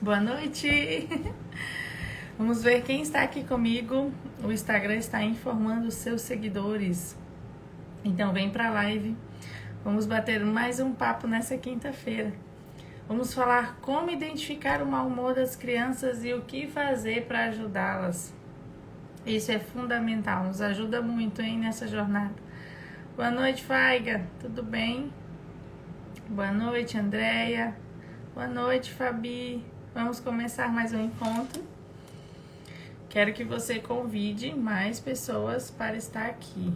Boa noite! Vamos ver quem está aqui comigo. O Instagram está informando os seus seguidores. Então vem pra live. Vamos bater mais um papo nessa quinta-feira. Vamos falar como identificar o mau humor das crianças e o que fazer para ajudá-las. Isso é fundamental, nos ajuda muito, hein, nessa jornada. Boa noite, Faiga. Tudo bem? Boa noite, Andréia. Boa noite, Fabi. Vamos começar mais um encontro. Quero que você convide mais pessoas para estar aqui.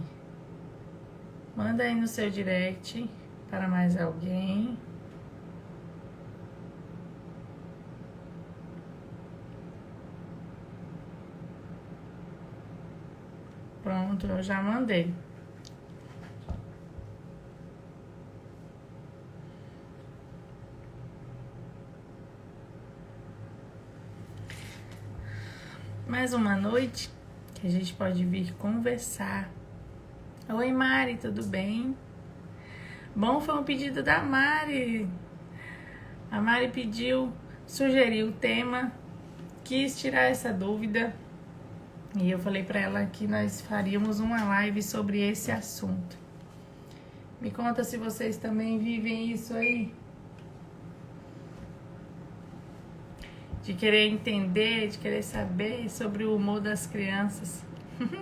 Manda aí no seu direct para mais alguém. Pronto, eu já mandei. Mais uma noite que a gente pode vir conversar. Oi, Mari, tudo bem? Bom, foi um pedido da Mari. A Mari sugeriu o tema, quis tirar essa dúvida. E eu falei para ela que nós faríamos uma live sobre esse assunto. Me conta se vocês também vivem isso aí. De querer entender, de querer saber sobre o humor das crianças.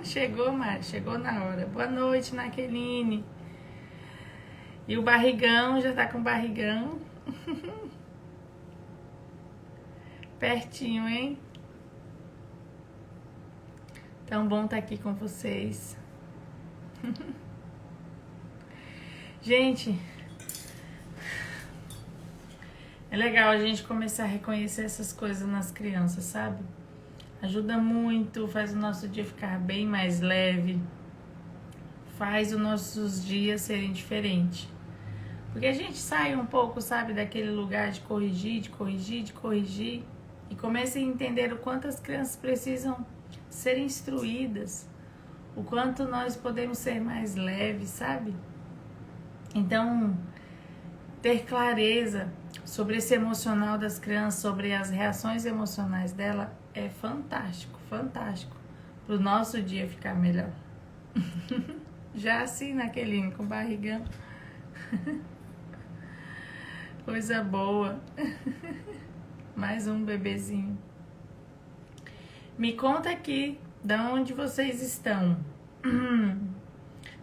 Chegou, Mari, chegou na hora. Boa noite, Naqueline. E o barrigão, já tá com barrigão. Pertinho, hein? Tão bom estar aqui com vocês. Gente, é legal a gente começar a reconhecer essas coisas nas crianças, sabe? Ajuda muito, faz o nosso dia ficar bem mais leve, faz os nossos dias serem diferentes. Porque a gente sai um pouco, sabe, daquele lugar de corrigir, e começa a entender o quanto as crianças precisam ser instruídas, o quanto nós podemos ser mais leves, sabe? Então, ter clareza sobre esse emocional das crianças, sobre as reações emocionais dela, é fantástico, fantástico, para o nosso dia ficar melhor. Já assim, Naqueline, com barrigão. Coisa boa. Mais um bebezinho. Me conta aqui, de onde vocês estão.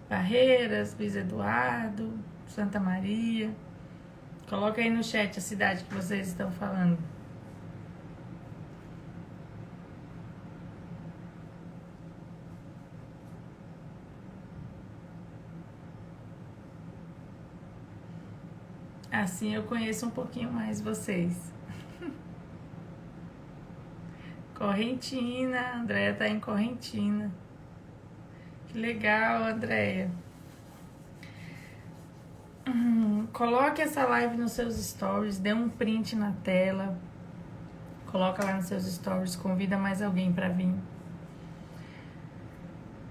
Barreiras, Luiz Eduardo, Santa Maria. Coloca aí no chat a cidade que vocês estão falando. Assim eu conheço um pouquinho mais vocês. Correntina, a Andréia tá em Correntina. Que legal, Andréia. Coloque essa live nos seus stories, dê um print na tela. Coloca lá nos seus stories, convida mais alguém para vir.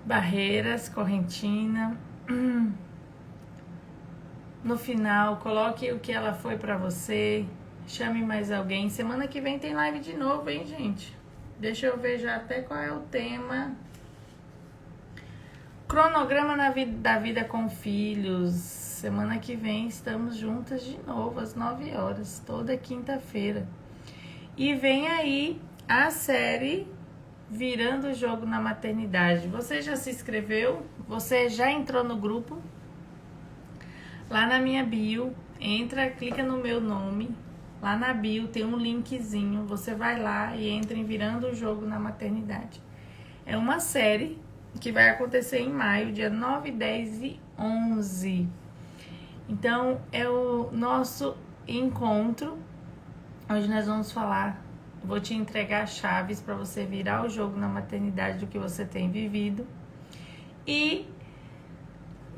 Barreiras, Correntina. No final, coloque o que ela foi para você. Chame mais alguém. Semana que vem tem live de novo, hein, gente? Deixa eu ver já até qual é o tema. Cronograma da vida com filhos. Semana que vem estamos juntas de novo às 9 horas, toda quinta-feira. E vem aí a série Virando o Jogo na Maternidade. Você já se inscreveu? Você já entrou no grupo? Lá na minha bio, entra, clica no meu nome. Lá na bio tem um linkzinho. Você vai lá e entra em Virando o Jogo na Maternidade. É uma série que vai acontecer em maio, dia 9, 10 e 11. Então, é o nosso encontro, onde nós vamos falar, vou te entregar chaves para você virar o jogo na maternidade do que você tem vivido. E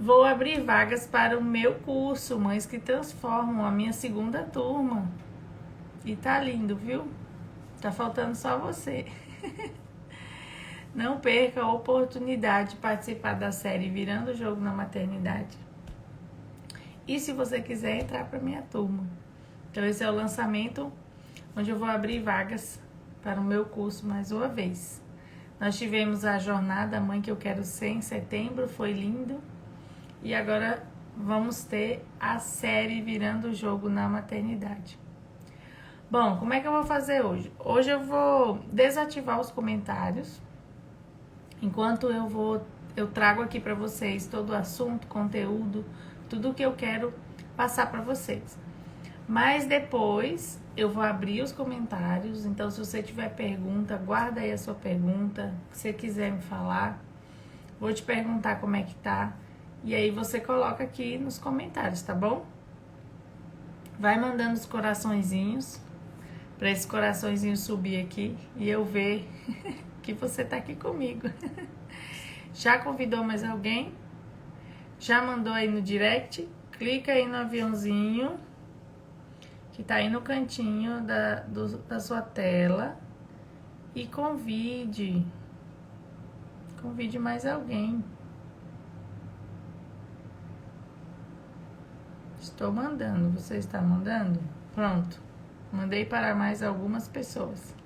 vou abrir vagas para o meu curso, Mães que Transformam, a minha segunda turma. E tá lindo, viu? Tá faltando só você. Não perca a oportunidade de participar da série Virando o Jogo na Maternidade. E se você quiser entrar para minha turma, Então esse é o lançamento onde eu vou abrir vagas para o meu curso mais uma vez. Nós tivemos a jornada Mãe que eu quero ser em setembro, foi lindo. E agora vamos ter a série Virando o Jogo na Maternidade. Bom, como é que eu vou fazer hoje? Hoje eu vou desativar os comentários. Enquanto eu trago aqui para vocês todo o assunto, conteúdo, tudo que eu quero passar para vocês. Mas depois eu vou abrir os comentários, então se você tiver pergunta, guarda aí a sua pergunta, se você quiser me falar, vou te perguntar como é que tá, e aí você coloca aqui nos comentários, tá bom? Vai mandando os coraçõezinhos, para esses coraçõezinhos subir aqui e eu ver que você tá aqui comigo. Já convidou mais alguém? Já mandou aí no direct? Clica aí no aviãozinho que tá aí no cantinho da sua tela e convide mais alguém. Estou mandando, você está mandando? Pronto, mandei para mais algumas pessoas.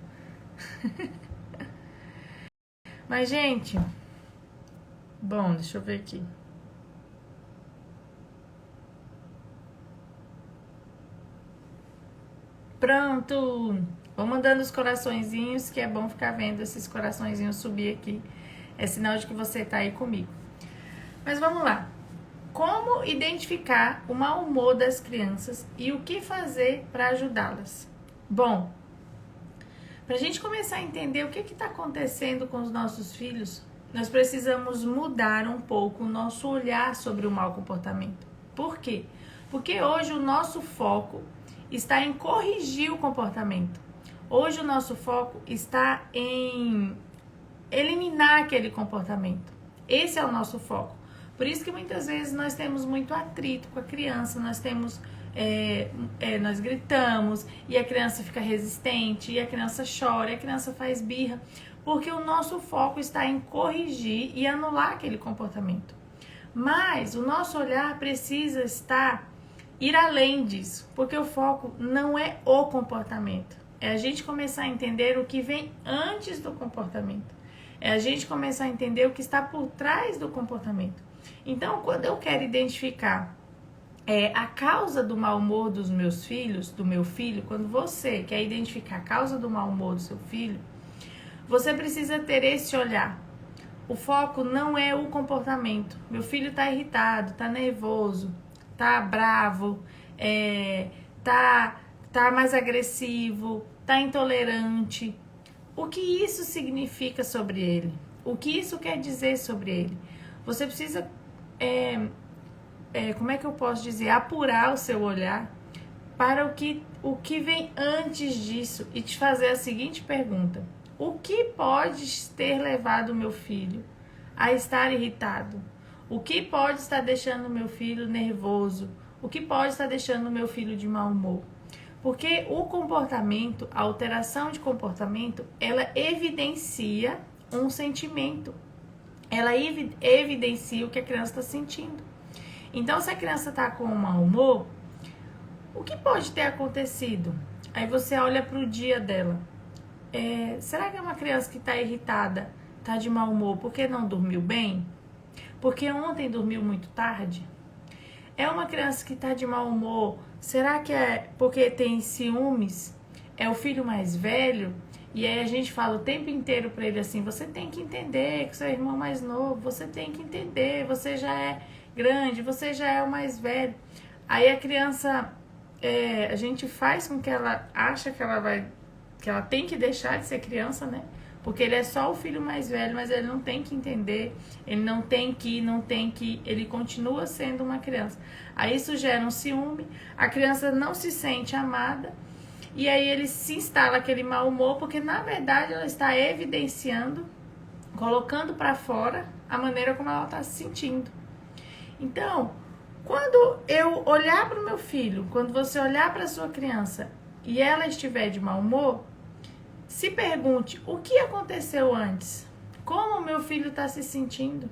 Mas, gente, bom, deixa eu ver aqui. Pronto! Vou mandando os coraçõezinhos, que é bom ficar vendo esses coraçõezinhos subir aqui. É sinal de que você tá aí comigo. Mas vamos lá. Como identificar o mau humor das crianças e o que fazer para ajudá-las? Bom, para a gente começar a entender o que está acontecendo com os nossos filhos, nós precisamos mudar um pouco o nosso olhar sobre o mau comportamento. Por quê? Porque hoje o nosso foco está em corrigir o comportamento. Hoje o nosso foco está em eliminar aquele comportamento. Esse é o nosso foco. Por isso que muitas vezes nós temos muito atrito com a criança, nós gritamos e a criança fica resistente, e a criança chora, e a criança faz birra, porque o nosso foco está em corrigir e anular aquele comportamento. Mas o nosso olhar precisa ir além disso, porque o foco não é o comportamento, é a gente começar a entender o que vem antes do comportamento, é a gente começar a entender o que está por trás do comportamento. Então, quando eu quero identificar a causa do mau humor dos meus filhos, do meu filho, quando você quer identificar a causa do mau humor do seu filho, você precisa ter esse olhar. O foco não é o comportamento. Meu filho está irritado, está nervoso, tá bravo, tá mais agressivo, tá intolerante. O que isso significa sobre ele? O que isso quer dizer sobre ele? Você precisa, como é que eu posso dizer, apurar o seu olhar para o que vem antes disso e te fazer a seguinte pergunta: o que pode ter levado o meu filho a estar irritado? O que pode estar deixando o meu filho nervoso? O que pode estar deixando o meu filho de mau humor? Porque o comportamento, a alteração de comportamento, ela evidencia um sentimento. Ela evidencia o que a criança está sentindo. Então, se a criança está com um mau humor, o que pode ter acontecido? Aí você olha para o dia dela. Será que é uma criança que está irritada, está de mau humor porque não dormiu bem? Porque ontem dormiu muito tarde? É uma criança que está de mau humor, será que é porque tem ciúmes? É o filho mais velho? E aí a gente fala o tempo inteiro para ele assim: você tem que entender que seu irmão mais novo, você tem que entender, você já é grande, você já é o mais velho. Aí a criança, a gente faz com que ela acha que ela tem que deixar de ser criança, né? Porque ele é só o filho mais velho, mas ele não tem que entender, ele não tem que, ele continua sendo uma criança. Aí isso gera um ciúme, a criança não se sente amada, e aí ele se instala aquele mau humor, porque na verdade ela está evidenciando, colocando para fora a maneira como ela está se sentindo. Então, quando eu olhar para o meu filho, quando você olhar para a sua criança e ela estiver de mau humor, se pergunte: o que aconteceu antes? Como o meu filho está se sentindo?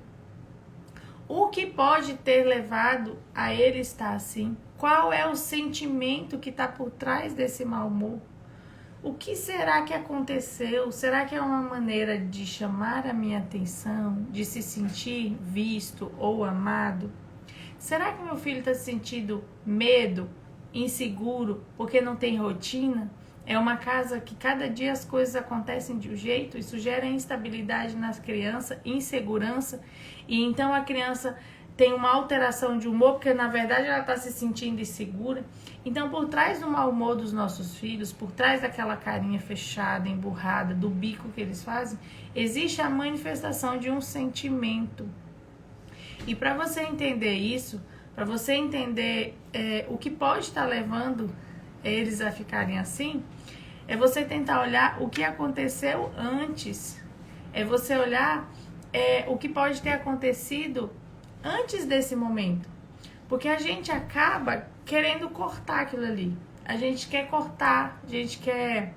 O que pode ter levado a ele estar assim? Qual é o sentimento que está por trás desse mau humor? O que será que aconteceu? Será que é uma maneira de chamar a minha atenção, de se sentir visto ou amado? Será que meu filho está sentindo medo, inseguro, porque não tem rotina? É uma casa que cada dia as coisas acontecem de um jeito, isso gera instabilidade nas crianças, insegurança, e então a criança tem uma alteração de humor, porque na verdade ela está se sentindo insegura. Então, por trás do mau humor dos nossos filhos, por trás daquela carinha fechada, emburrada, do bico que eles fazem, existe a manifestação de um sentimento. E para você entender isso, para você entender o que pode estar levando eles a ficarem assim, é você tentar olhar o que aconteceu antes. É você olhar o que pode ter acontecido antes desse momento. Porque a gente acaba querendo cortar aquilo ali. A gente quer cortar, a gente quer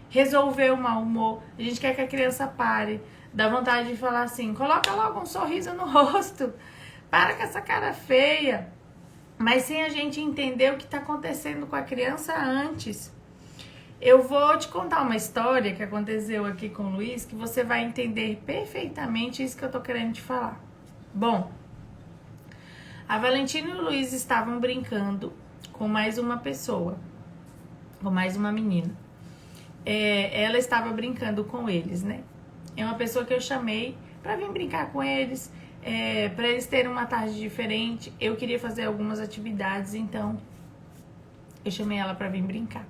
resolver o mau humor, a gente quer que a criança pare. Dá vontade de falar assim, coloca logo um sorriso no rosto, para com essa cara feia. Mas sem a gente entender o que está acontecendo com a criança antes. Eu vou te contar uma história que aconteceu aqui com o Luiz, que você vai entender perfeitamente isso que eu tô querendo te falar. Bom, a Valentina e o Luiz estavam brincando com mais uma pessoa, com mais uma menina. Ela estava brincando com eles, né? É uma pessoa que eu chamei para vir brincar com eles, para eles terem uma tarde diferente. Eu queria fazer algumas atividades, então eu chamei ela para vir brincar.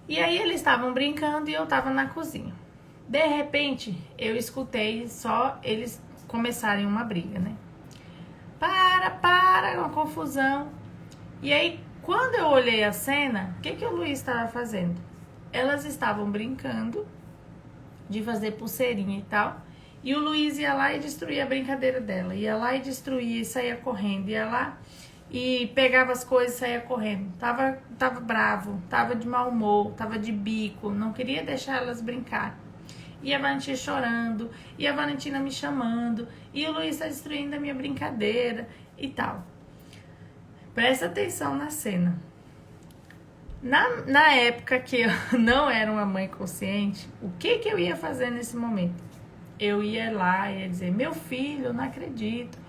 E aí eles estavam brincando e eu estava na cozinha. De repente, eu escutei só eles começarem uma briga, né? Uma confusão. E aí, quando eu olhei a cena, o que o Luiz estava fazendo? Elas estavam brincando de fazer pulseirinha e tal. E o Luiz ia lá e destruía a brincadeira dela. Ia lá e destruía e saía correndo. Ia lá e pegava as coisas e saía correndo. Tava bravo, tava de mau humor, tava de bico. Não queria deixar elas brincar. E a Valentina chorando, e a Valentina me chamando, e o Luiz tá destruindo a minha brincadeira e tal. Presta atenção na cena. Na época que eu não era uma mãe consciente, o que eu ia fazer nesse momento? Eu ia lá e ia dizer, meu filho, eu não acredito.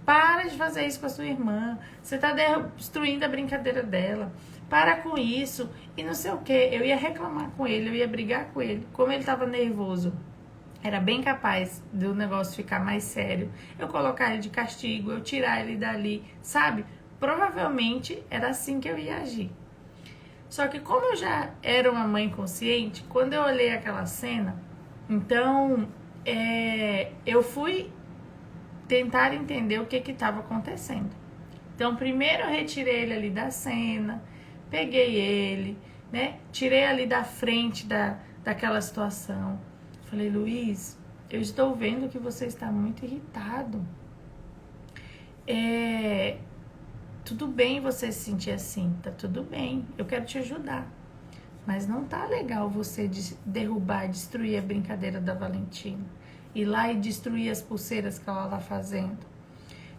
Para de fazer isso com a sua irmã. Você tá destruindo a brincadeira dela. Para com isso. E não sei o que. Eu ia reclamar com ele, eu ia brigar com ele. Como ele tava nervoso, era bem capaz do negócio ficar mais sério. Eu colocar ele de castigo, eu tirar ele dali, sabe? Provavelmente era assim que eu ia agir. Só que como eu já era uma mãe consciente, quando eu olhei aquela cena, então eu fui tentar entender o que estava acontecendo. Então primeiro eu retirei ele ali da cena, peguei ele, né? Tirei ali da frente daquela situação. Falei, Luiz, eu estou vendo que você está muito irritado. Tudo bem você se sentir assim, tá tudo bem, eu quero te ajudar. Mas não tá legal você derrubar, destruir a brincadeira da Valentina. Ir lá e destruir as pulseiras que ela tá fazendo.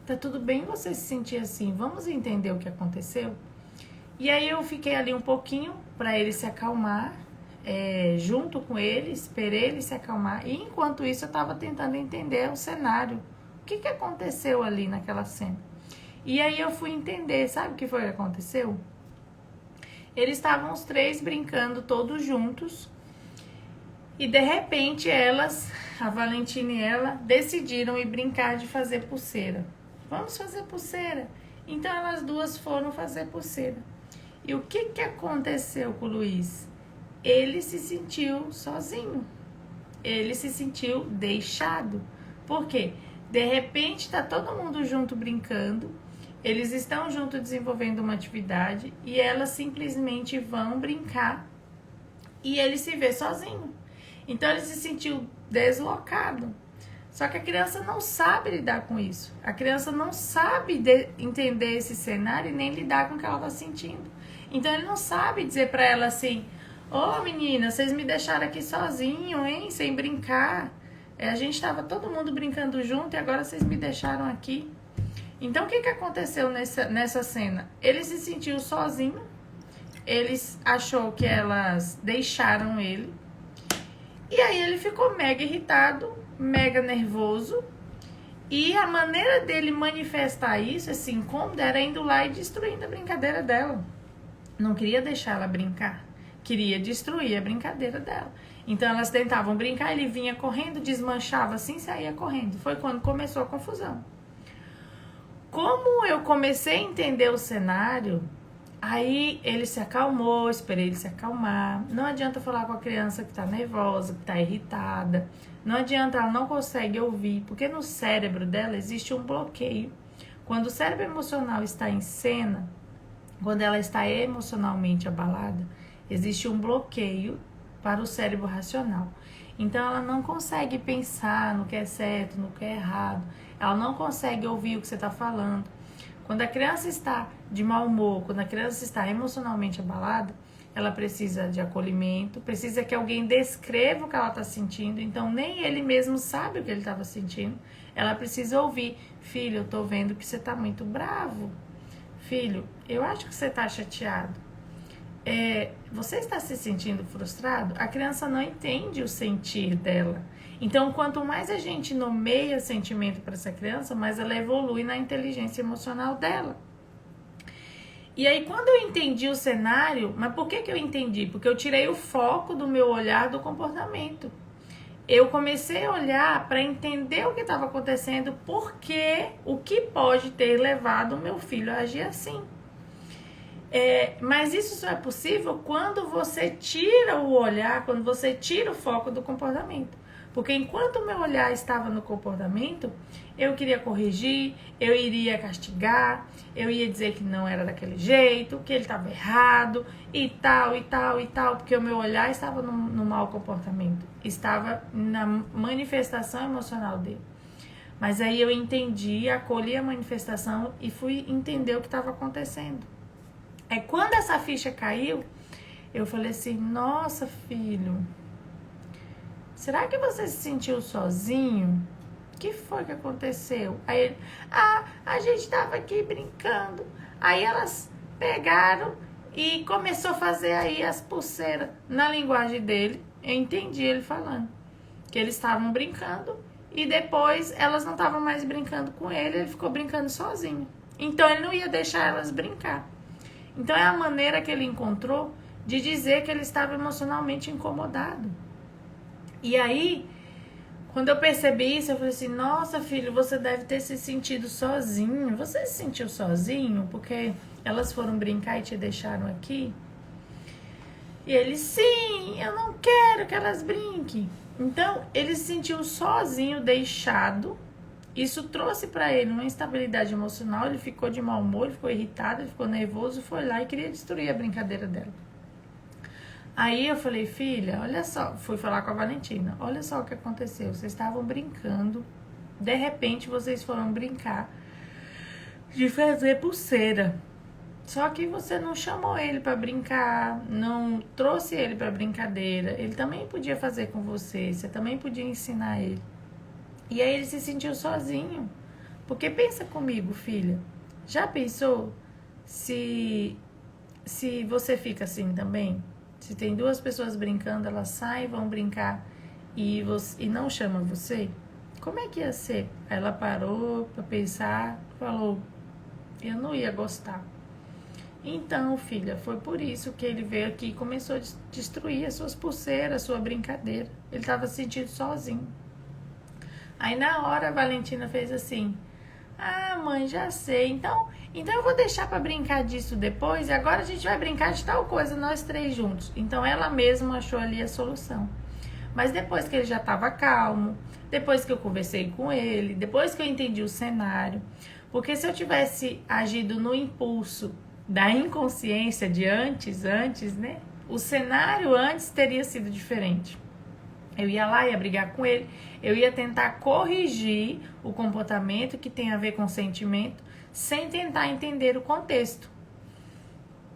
Tá tudo bem você se sentir assim, vamos entender o que aconteceu? E aí eu fiquei ali um pouquinho para ele se acalmar, junto com ele, esperei ele se acalmar. E enquanto isso eu tava tentando entender o cenário. O que aconteceu ali naquela cena? E aí eu fui entender, sabe o que foi que aconteceu? Eles estavam os três brincando todos juntos. E de repente elas, a Valentina e ela, decidiram ir brincar de fazer pulseira. Vamos fazer pulseira. Então elas duas foram fazer pulseira. E o que aconteceu com o Luiz? Ele se sentiu sozinho. Ele se sentiu deixado. Por quê? De repente tá todo mundo junto brincando. Eles estão juntos desenvolvendo uma atividade e elas simplesmente vão brincar e ele se vê sozinho. Então ele se sentiu deslocado. Só que a criança não sabe lidar com isso. A criança não sabe entender esse cenário e nem lidar com o que ela está sentindo. Então ele não sabe dizer para ela assim, ô menina, vocês me deixaram aqui sozinho, hein, sem brincar. A gente estava todo mundo brincando junto e agora vocês me deixaram aqui. Então, o que aconteceu nessa cena? Ele se sentiu sozinho, achou que elas deixaram ele, e aí ele ficou mega irritado, mega nervoso, e a maneira dele manifestar isso, esse incômodo, era indo lá e destruindo a brincadeira dela. Não queria deixar ela brincar, queria destruir a brincadeira dela. Então elas tentavam brincar, ele vinha correndo, desmanchava assim, saía correndo. Foi quando começou a confusão. Como eu comecei a entender o cenário, aí ele se acalmou, esperei ele se acalmar. Não adianta falar com a criança que tá nervosa, que tá irritada. Não adianta, ela não consegue ouvir, porque no cérebro dela existe um bloqueio. Quando o cérebro emocional está em cena, quando ela está emocionalmente abalada, existe um bloqueio para o cérebro racional. Então ela não consegue pensar no que é certo, no que é errado. Ela não consegue ouvir o que você está falando. Quando a criança está de mau humor, quando a criança está emocionalmente abalada, ela precisa de acolhimento, precisa que alguém descreva o que ela está sentindo. Então nem ele mesmo sabe o que ele estava sentindo. Ela precisa ouvir: filho, eu estou vendo que você está muito bravo. Filho, eu acho que você está chateado. Você está se sentindo frustrado? A criança não entende o sentir dela. Então, quanto mais a gente nomeia sentimento para essa criança, mais ela evolui na inteligência emocional dela. E aí, quando eu entendi o cenário, mas por que eu entendi? Porque eu tirei o foco do meu olhar do comportamento. Eu comecei a olhar para entender o que estava acontecendo, porque o que pode ter levado o meu filho a agir assim. Mas isso só é possível quando você tira o olhar, quando você tira o foco do comportamento. Porque enquanto o meu olhar estava no comportamento, eu queria corrigir, eu iria castigar, eu ia dizer que não era daquele jeito, que ele estava errado e tal, e tal, e tal, porque o meu olhar estava no mau comportamento, estava na manifestação emocional dele. Mas aí eu entendi, acolhi a manifestação e fui entender o que estava acontecendo. Quando essa ficha caiu, eu falei assim: nossa, filho, será que você se sentiu sozinho? O que foi que aconteceu? Aí ele: a gente tava aqui brincando. Aí elas pegaram e começou a fazer aí as pulseiras. Na linguagem dele, eu entendi ele falando que eles estavam brincando e depois elas não estavam mais brincando com ele ficou brincando sozinho. Então ele não ia deixar elas brincar. Então é a maneira que ele encontrou de dizer que ele estava emocionalmente incomodado. E aí, quando eu percebi isso, eu falei assim: nossa, filho, você deve ter se sentido sozinho. Você se sentiu sozinho porque elas foram brincar e te deixaram aqui? E ele: sim, eu não quero que elas brinquem. Então, ele se sentiu sozinho, deixado. Isso trouxe para ele uma instabilidade emocional, ele ficou de mau humor, ele ficou irritado, ele ficou nervoso, foi lá e queria destruir a brincadeira dela. Aí eu falei: filha, olha só, fui falar com a Valentina, olha só o que aconteceu, vocês estavam brincando, de repente vocês foram brincar de fazer pulseira. Só que você não chamou ele para brincar, não trouxe ele para brincadeira, ele também podia fazer com você também podia ensinar ele. E aí ele se sentiu sozinho. Porque pensa comigo, filha. Já pensou se você fica assim também? Se tem duas pessoas brincando, elas saem, vão brincar e não chama você? Como é que ia ser? Aí ela parou para pensar, falou: eu não ia gostar. Então, filha, foi por isso que ele veio aqui e começou a destruir as suas pulseiras, a sua brincadeira. Ele estava se sentindo sozinho. Aí na hora a Valentina fez assim: mãe, já sei, então eu vou deixar para brincar disso depois, e agora a gente vai brincar de tal coisa, nós três juntos. Então ela mesma achou ali a solução. Mas depois que ele já estava calmo, depois que eu conversei com ele, depois que eu entendi o cenário, porque se eu tivesse agido no impulso da inconsciência de antes, né, o cenário antes teria sido diferente. Eu ia lá, ia brigar com ele, eu ia tentar corrigir o comportamento que tem a ver com sentimento, sem tentar entender o contexto.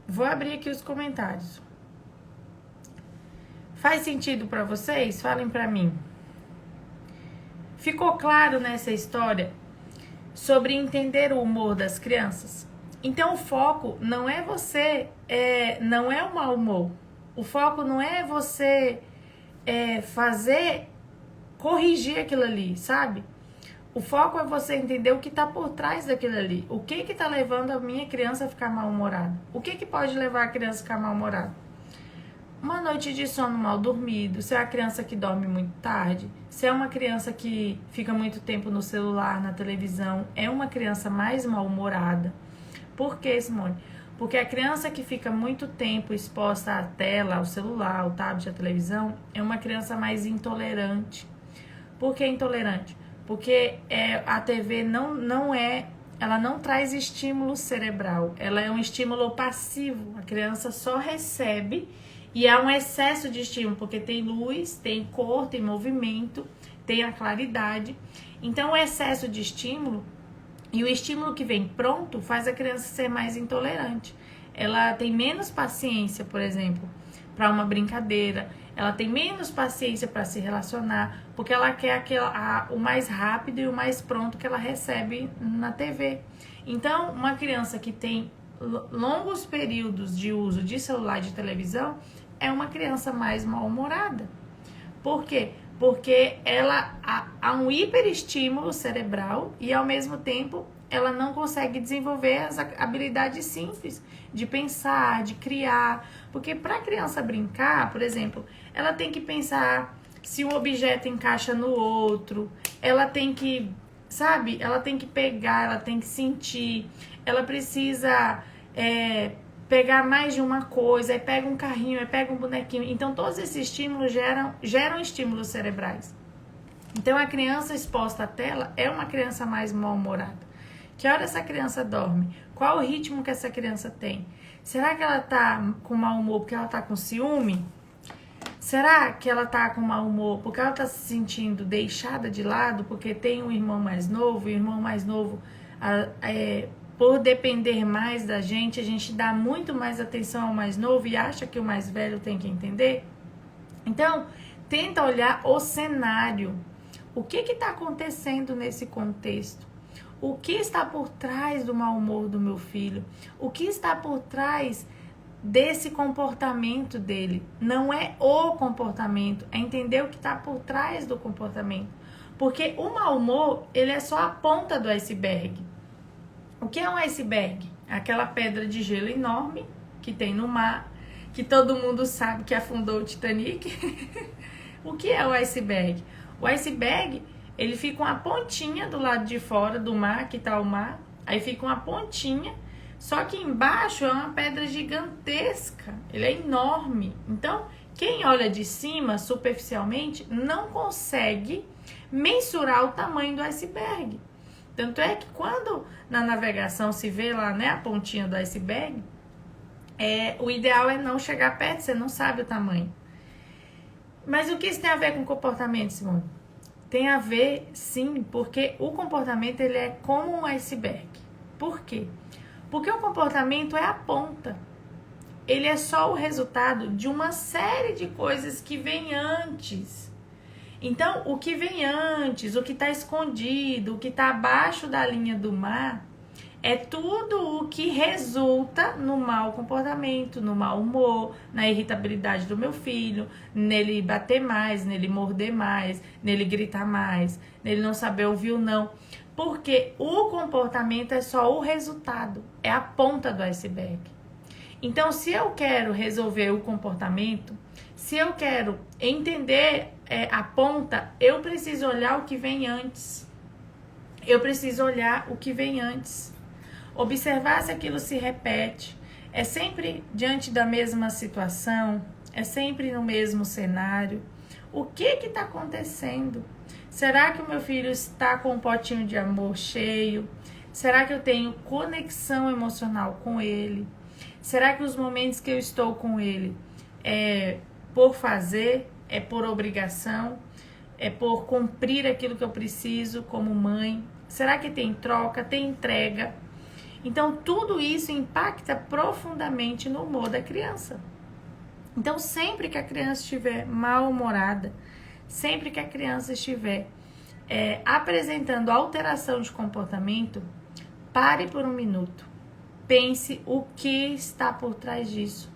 Vou abrir aqui os comentários. Faz sentido para vocês? Falem para mim. Ficou claro nessa história sobre entender o humor das crianças. Então o foco não é você, não é o mau humor. O foco não é você corrigir aquilo ali, sabe? O foco é você entender o que está por trás daquilo ali. O que está levando a minha criança a ficar mal-humorada? O que pode levar a criança a ficar mal-humorada? Uma noite de sono mal dormido, se é uma criança que dorme muito tarde, se é uma criança que fica muito tempo no celular, na televisão, é uma criança mais mal-humorada. Por quê, Simone? Porque a criança que fica muito tempo exposta à tela, ao celular, ao tablet, à televisão, é uma criança mais intolerante. Por que intolerante? Porque a TV ela não traz estímulo cerebral, ela é um estímulo passivo. A criança só recebe e há um excesso de estímulo, porque tem luz, tem cor, tem movimento, tem a claridade. Então, o excesso de estímulo e o estímulo que vem pronto faz a criança ser mais intolerante. Ela tem menos paciência, por exemplo, para uma brincadeira. Ela tem menos paciência para se relacionar, porque ela quer o mais rápido e o mais pronto que ela recebe na TV. Então, uma criança que tem longos períodos de uso de celular e de televisão é uma criança mais mal-humorada. Por quê? Porque há um hiperestímulo cerebral e, ao mesmo tempo, ela não consegue desenvolver as habilidades simples de pensar, de criar. Porque para a criança brincar, por exemplo, ela tem que pensar se um objeto encaixa no outro, ela tem que, sabe? Ela tem que pegar, ela tem que sentir, ela precisa pegar mais de uma coisa, aí pega um carrinho, aí pega um bonequinho. Então, todos esses estímulos geram estímulos cerebrais. Então, a criança exposta à tela é uma criança mais mal-humorada. Que hora essa criança dorme? Qual o ritmo que essa criança tem? Será que ela tá com mau humor porque ela tá com ciúme? Será que ela tá com mau humor porque ela tá se sentindo deixada de lado porque tem um irmão mais novo, e o irmão mais novo, por depender mais da gente, a gente dá muito mais atenção ao mais novo e acha que o mais velho tem que entender? Então, tenta olhar o cenário. O que está acontecendo nesse contexto? O que está por trás do mau humor do meu filho? O que está por trás desse comportamento dele? Não é o comportamento, é entender o que está por trás do comportamento. Porque o mau humor, ele é só a ponta do iceberg. O que é um iceberg? Aquela pedra de gelo enorme que tem no mar, que todo mundo sabe que afundou o Titanic. O que é o iceberg? O iceberg, ele fica uma pontinha do lado de fora do mar, que tá o mar, aí fica uma pontinha, só que embaixo é uma pedra gigantesca, ele é enorme. Então, quem olha de cima, superficialmente, não consegue mensurar o tamanho do iceberg. Tanto é que quando na navegação se vê lá, né, a pontinha do iceberg, o ideal é não chegar perto, você não sabe o tamanho. Mas o que isso tem a ver com comportamento, Simone? Tem a ver, sim, porque o comportamento ele é como um iceberg. Por quê? Porque o comportamento é a ponta. Ele é só o resultado de uma série de coisas que vem antes. Então, o que vem antes, o que está escondido, o que está abaixo da linha do mar, é tudo o que resulta no mau comportamento, no mau humor, na irritabilidade do meu filho, nele bater mais, nele morder mais, nele gritar mais, nele não saber ouvir o não. Porque o comportamento é só o resultado, é a ponta do iceberg. Então, se eu quero resolver o comportamento, se eu quero entender a ponta, eu preciso olhar o que vem antes. Eu preciso olhar o que vem antes. Observar se aquilo se repete. É sempre diante da mesma situação, é sempre no mesmo cenário. O que está acontecendo? Será que o meu filho está com um potinho de amor cheio? Será que eu tenho conexão emocional com ele? Será que os momentos que eu estou com ele é por fazer, é por obrigação, é por cumprir aquilo que eu preciso como mãe? Será que tem troca, tem entrega? Então, tudo isso impacta profundamente no humor da criança. Então, sempre que a criança estiver mal-humorada, sempre que a criança estiver apresentando alteração de comportamento, pare por um minuto. Pense o que está por trás disso.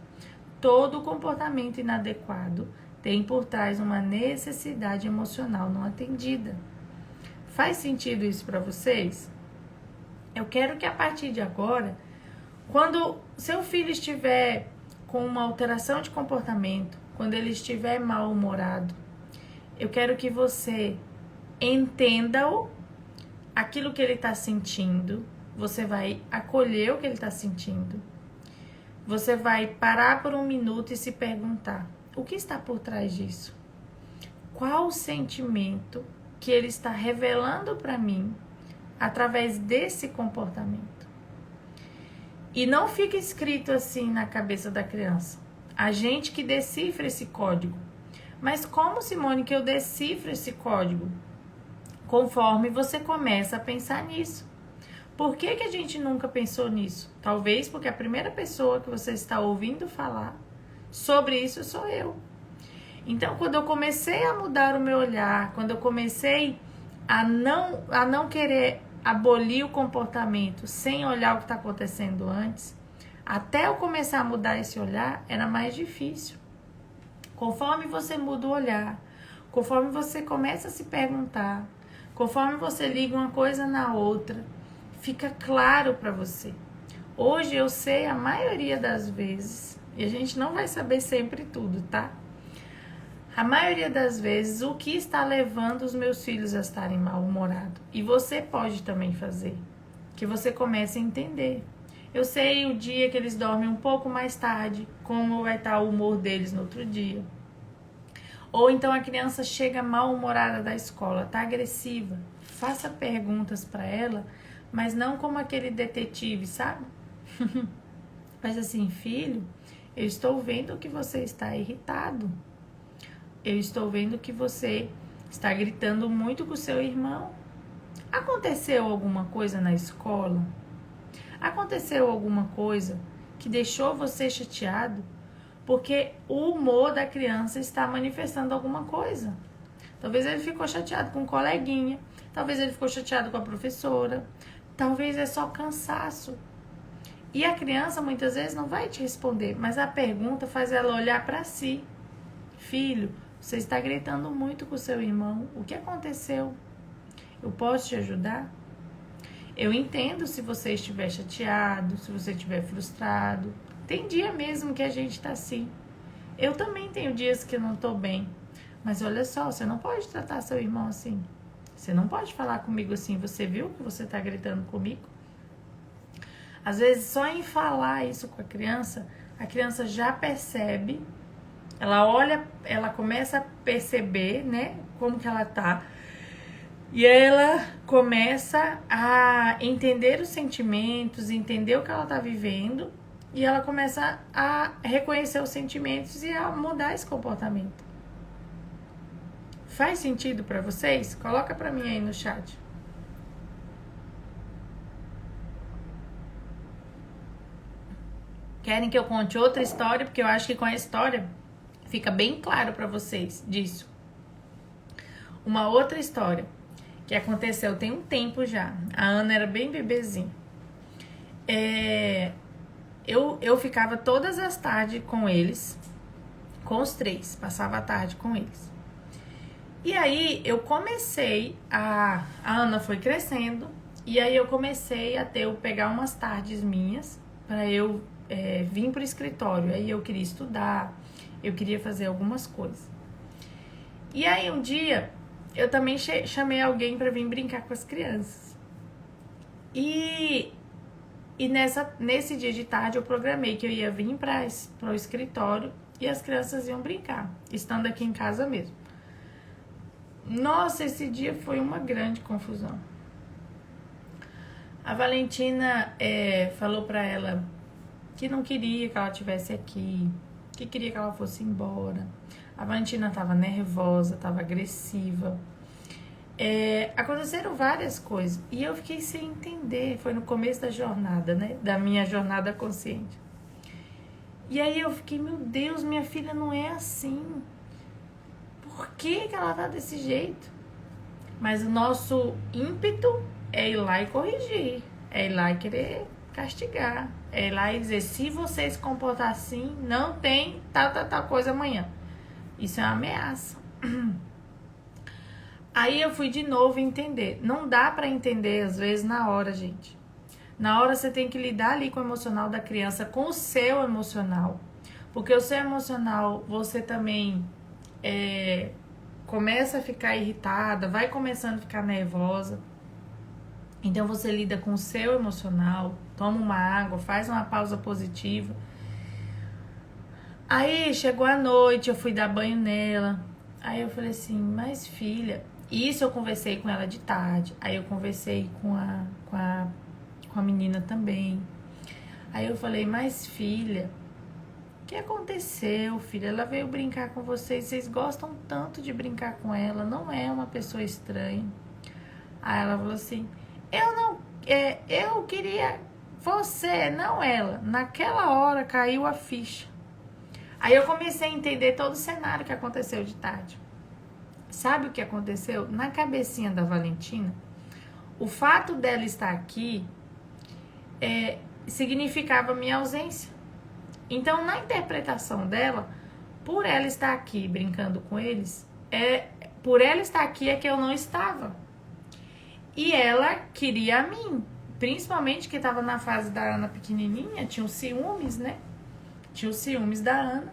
Todo comportamento inadequado tem por trás uma necessidade emocional não atendida. Faz sentido isso para vocês? Eu quero que a partir de agora, quando seu filho estiver com uma alteração de comportamento, quando ele estiver mal-humorado, eu quero que você entenda-o, aquilo que ele está sentindo, você vai acolher o que ele está sentindo, você vai parar por um minuto e se perguntar, o que está por trás disso? Qual o sentimento que ele está revelando para mim através desse comportamento? E não fica escrito assim na cabeça da criança. A gente que decifra esse código. Mas como, Simone, que eu decifro esse código? Conforme você começa a pensar nisso. Por que a gente nunca pensou nisso? Talvez porque a primeira pessoa que você está ouvindo falar sobre isso sou eu. Então, quando eu comecei a mudar o meu olhar, quando eu comecei a não querer abolir o comportamento sem olhar o que está acontecendo antes, até eu começar a mudar esse olhar, era mais difícil. Conforme você muda o olhar, conforme você começa a se perguntar, conforme você liga uma coisa na outra, fica claro para você. Hoje eu sei a maioria das vezes, e a gente não vai saber sempre tudo, tá? A maioria das vezes, o que está levando os meus filhos a estarem mal-humorados. E você pode também fazer, que você comece a entender. Eu sei o dia que eles dormem um pouco mais tarde, como vai estar o humor deles no outro dia. Ou então a criança chega mal-humorada da escola, tá agressiva. Faça perguntas para ela, mas não como aquele detetive, sabe? Mas assim, filho, eu estou vendo que você está irritado. Eu estou vendo que você está gritando muito com o seu irmão. Aconteceu alguma coisa na escola? Aconteceu alguma coisa que deixou você chateado? Porque o humor da criança está manifestando alguma coisa. Talvez ele ficou chateado com um coleguinha. Talvez ele ficou chateado com a professora. Talvez é só cansaço. E a criança muitas vezes não vai te responder, mas a pergunta faz ela olhar para si. Filho, você está gritando muito com o seu irmão. O que aconteceu? Eu posso te ajudar? Eu entendo se você estiver chateado, se você estiver frustrado. Tem dia mesmo que a gente está assim. Eu também tenho dias que eu não estou bem. Mas olha só, você não pode tratar seu irmão assim. Você não pode falar comigo assim. Você viu que você está gritando comigo? Às vezes, só em falar isso com a criança já percebe. Ela olha, ela começa a perceber, né, como que ela tá. E ela começa a entender os sentimentos, entender o que ela tá vivendo. E ela começa a reconhecer os sentimentos e a mudar esse comportamento. Faz sentido pra vocês? Coloca pra mim aí no chat. Querem que eu conte outra história? Porque eu acho que com a história fica bem claro pra vocês disso. Uma outra história que aconteceu tem um tempo já. A Ana era bem bebezinha. Eu ficava todas as tardes com eles, com os três, passava a tarde com eles. E aí eu comecei a Ana foi crescendo, e aí eu comecei a pegar umas tardes minhas para eu vir pro escritório. Aí eu queria estudar, eu queria fazer algumas coisas. E aí um dia eu também chamei alguém para vir brincar com as crianças. E nesse dia de tarde eu programei que eu ia vir para o escritório e as crianças iam brincar, estando aqui em casa mesmo. Nossa, esse dia foi uma grande confusão. A Valentina falou para ela que não queria que ela estivesse aqui, que queria que ela fosse embora. A Valentina estava nervosa, estava agressiva. Aconteceram várias coisas e eu fiquei sem entender. Foi no começo da jornada, né? Da minha jornada consciente. E aí eu fiquei, meu Deus, minha filha não é assim. Por que ela tá desse jeito? Mas o nosso ímpeto é ir lá e corrigir, é ir lá e querer castigar, é ir lá e dizer, se você se comportar assim, não tem tal coisa amanhã. Isso é uma ameaça. Aí eu fui de novo entender. Não dá pra entender, às vezes, na hora, gente. Na hora você tem que lidar ali com o emocional da criança, com o seu emocional. Porque o seu emocional, você também começa a ficar irritada, vai começando a ficar nervosa. Então você lida com o seu emocional, toma uma água, faz uma pausa positiva. Aí chegou a noite, eu fui dar banho nela. Aí eu falei assim, mas filha, isso eu conversei com ela de tarde. Aí eu conversei com a menina também. Aí eu falei, mas filha, o que aconteceu, filha? Ela veio brincar com vocês gostam tanto de brincar com ela, não é uma pessoa estranha. Aí ela falou assim, eu queria você, não ela. Naquela hora caiu a ficha. Aí eu comecei a entender todo o cenário que aconteceu de tarde. Sabe o que aconteceu? Na cabecinha da Valentina, o fato dela estar aqui significava minha ausência. Então, na interpretação dela, por ela estar aqui brincando com eles, por ela estar aqui é que eu não estava. E ela queria a mim, principalmente que estava na fase da Ana pequenininha, tinha os ciúmes, né? Tinha os ciúmes da Ana.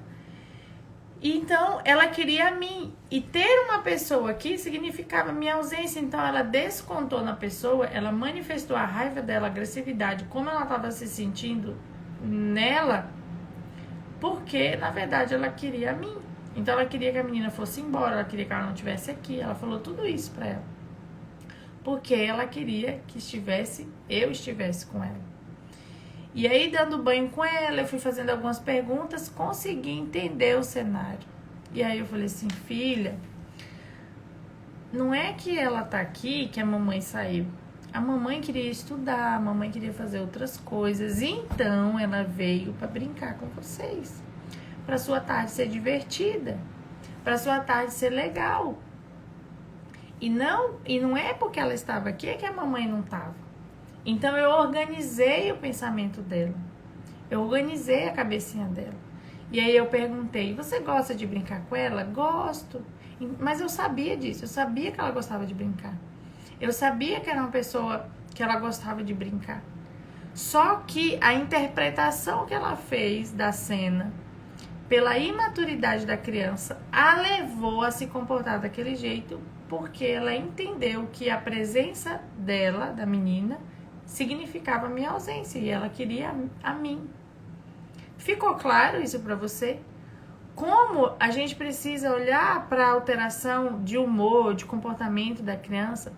Então, ela queria a mim. E ter uma pessoa aqui significava minha ausência. Então, ela descontou na pessoa, ela manifestou a raiva dela, a agressividade, como ela estava se sentindo nela, porque, na verdade, ela queria a mim. Então, ela queria que a menina fosse embora, ela queria que ela não estivesse aqui. Ela falou tudo isso pra ela. Porque ela queria que eu estivesse com ela. E aí, dando banho com ela, eu fui fazendo algumas perguntas, consegui entender o cenário. E aí eu falei assim, filha, não é que ela tá aqui que a mamãe saiu. A mamãe queria estudar, a mamãe queria fazer outras coisas. Então, ela veio para brincar com vocês. Para sua tarde ser divertida. Para sua tarde ser legal. E não é porque ela estava aqui, é que a mamãe não estava. Então, eu organizei o pensamento dela. Eu organizei a cabecinha dela. E aí, eu perguntei, você gosta de brincar com ela? Gosto. Mas eu sabia disso. Eu sabia que ela gostava de brincar. Eu sabia que era uma pessoa que ela gostava de brincar. Só que a interpretação que ela fez da cena, pela imaturidade da criança, a levou a se comportar daquele jeito, porque ela entendeu que a presença dela, da menina, significava minha ausência e ela queria a mim. Ficou claro isso para você? Como a gente precisa olhar para a alteração de humor, de comportamento da criança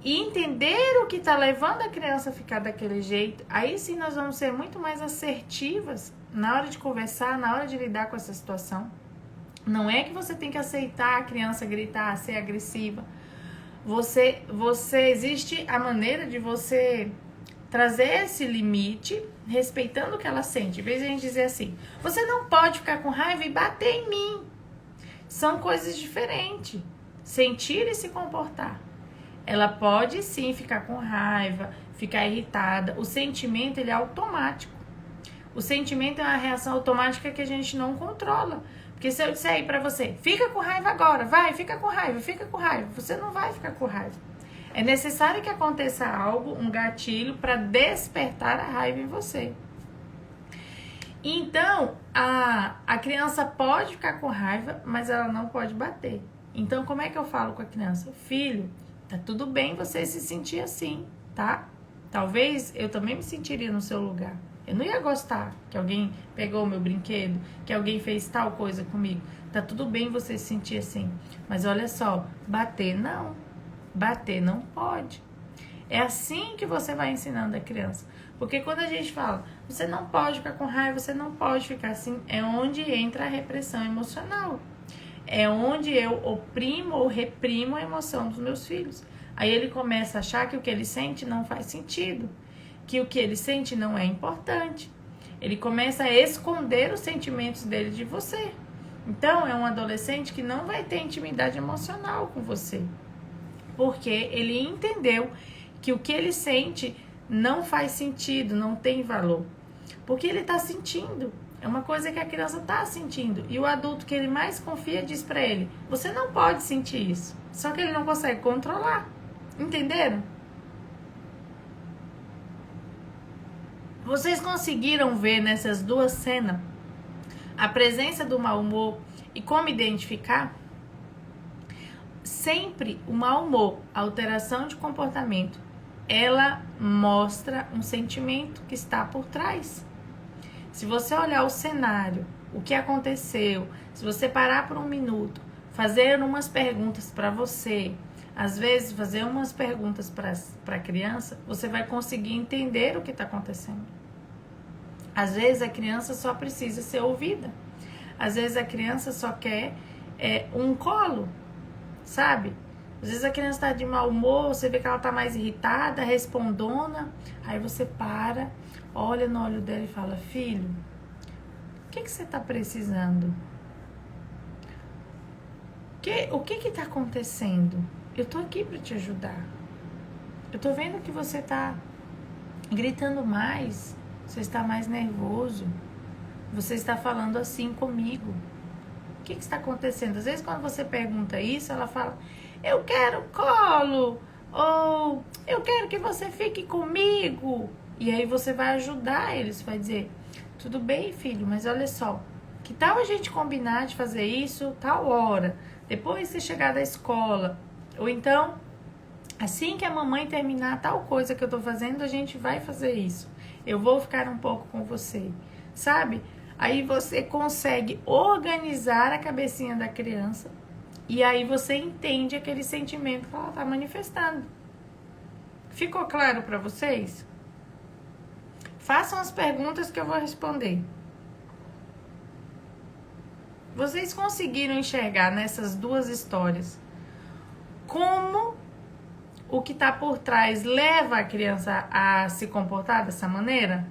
e entender o que está levando a criança a ficar daquele jeito. Aí sim nós vamos ser muito mais assertivas na hora de conversar, na hora de lidar com essa situação. Não é que você tem que aceitar a criança gritar, ser agressiva. Existe a maneira de você trazer esse limite, respeitando o que ela sente. Em vez de a gente dizer assim, você não pode ficar com raiva e bater em mim. São coisas diferentes. Sentir e se comportar. Ela pode sim ficar com raiva, ficar irritada. O sentimento, ele é automático. O sentimento é uma reação automática que a gente não controla. Porque se eu disser aí pra você, fica com raiva agora, vai, fica com raiva, você não vai ficar com raiva. É necessário que aconteça algo, um gatilho, para despertar a raiva em você. Então, a criança pode ficar com raiva, mas ela não pode bater. Então, como é que eu falo com a criança? Filho, tá tudo bem você se sentir assim, tá? Talvez eu também me sentiria no seu lugar. Eu não ia gostar que alguém pegou o meu brinquedo, que alguém fez tal coisa comigo. Tá tudo bem você se sentir assim. Mas olha só, bater não. Bater não pode. É assim que você vai ensinando a criança. Porque quando a gente fala, você não pode ficar com raiva, você não pode ficar assim, é onde entra a repressão emocional. É onde eu oprimo ou reprimo a emoção dos meus filhos. Aí ele começa a achar que o que ele sente não faz sentido. Que o que ele sente não é importante. Ele começa a esconder os sentimentos dele de você. Então, é um adolescente que não vai ter intimidade emocional com você. Porque ele entendeu que o que ele sente não faz sentido, não tem valor. Porque ele está sentindo. É uma coisa que a criança está sentindo. E o adulto que ele mais confia diz para ele: você não pode sentir isso. Só que ele não consegue controlar. Entenderam? Vocês conseguiram ver nessas duas cenas a presença do mau humor e como identificar? Sempre o mau humor, a alteração de comportamento, ela mostra um sentimento que está por trás. Se você olhar o cenário, o que aconteceu, se você parar por um minuto, fazer umas perguntas para você, às vezes fazer umas perguntas para a criança, você vai conseguir entender o que está acontecendo. Às vezes a criança só precisa ser ouvida. Às vezes a criança só quer um colo, sabe? Às vezes a criança está de mau humor, você vê que ela está mais irritada, respondona. Aí você para, olha no olho dela e fala: filho, o que você está precisando? O que está acontecendo? Eu tô aqui para te ajudar. Eu tô vendo que você tá gritando mais, você está mais nervoso, você está falando assim comigo. O que está acontecendo? Às vezes quando você pergunta isso, ela fala: eu quero colo, ou eu quero que você fique comigo. E aí você vai ajudar eles, vai dizer: tudo bem, filho, mas olha só, que tal a gente combinar de fazer isso tal hora, depois de você chegar da escola? Ou então, assim que a mamãe terminar tal coisa que eu tô fazendo, a gente vai fazer isso. Eu vou ficar um pouco com você, sabe? Aí você consegue organizar a cabecinha da criança e aí você entende aquele sentimento que ela tá manifestando. Ficou claro para vocês? Façam as perguntas que eu vou responder. Vocês conseguiram enxergar nessas duas histórias como o que está por trás leva a criança a se comportar dessa maneira?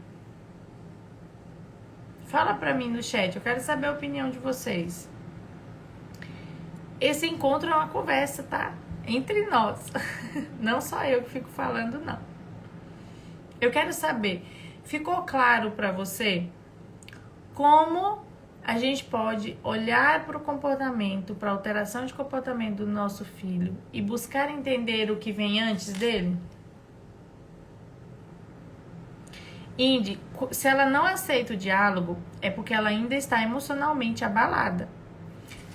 Fala pra mim no chat, eu quero saber a opinião de vocês. Esse encontro é uma conversa, tá? Entre nós. Não só eu que fico falando, não. Eu quero saber, ficou claro pra você como a gente pode olhar para o comportamento, para a alteração de comportamento do nosso filho e buscar entender o que vem antes dele? Indy, se ela não aceita o diálogo, é porque ela ainda está emocionalmente abalada.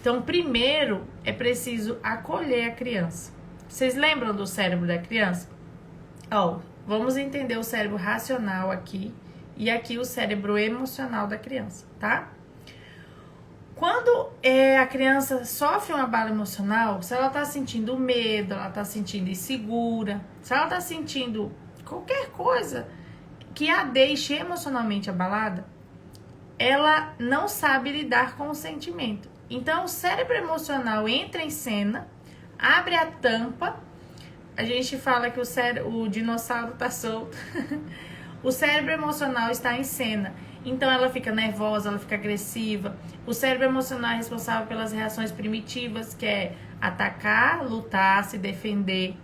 Então, primeiro, é preciso acolher a criança. Vocês lembram do cérebro da criança? Vamos entender o cérebro racional aqui e aqui o cérebro emocional da criança, tá? Quando a criança sofre um abalo emocional, se ela tá sentindo medo, ela tá sentindo insegura, se ela tá sentindo qualquer coisa que a deixe emocionalmente abalada, ela não sabe lidar com o sentimento. Então, o cérebro emocional entra em cena, abre a tampa, a gente fala que o dinossauro tá solto, o cérebro emocional está em cena. Então ela fica nervosa, ela fica agressiva. O cérebro emocional é responsável pelas reações primitivas, que é atacar, lutar, se defender.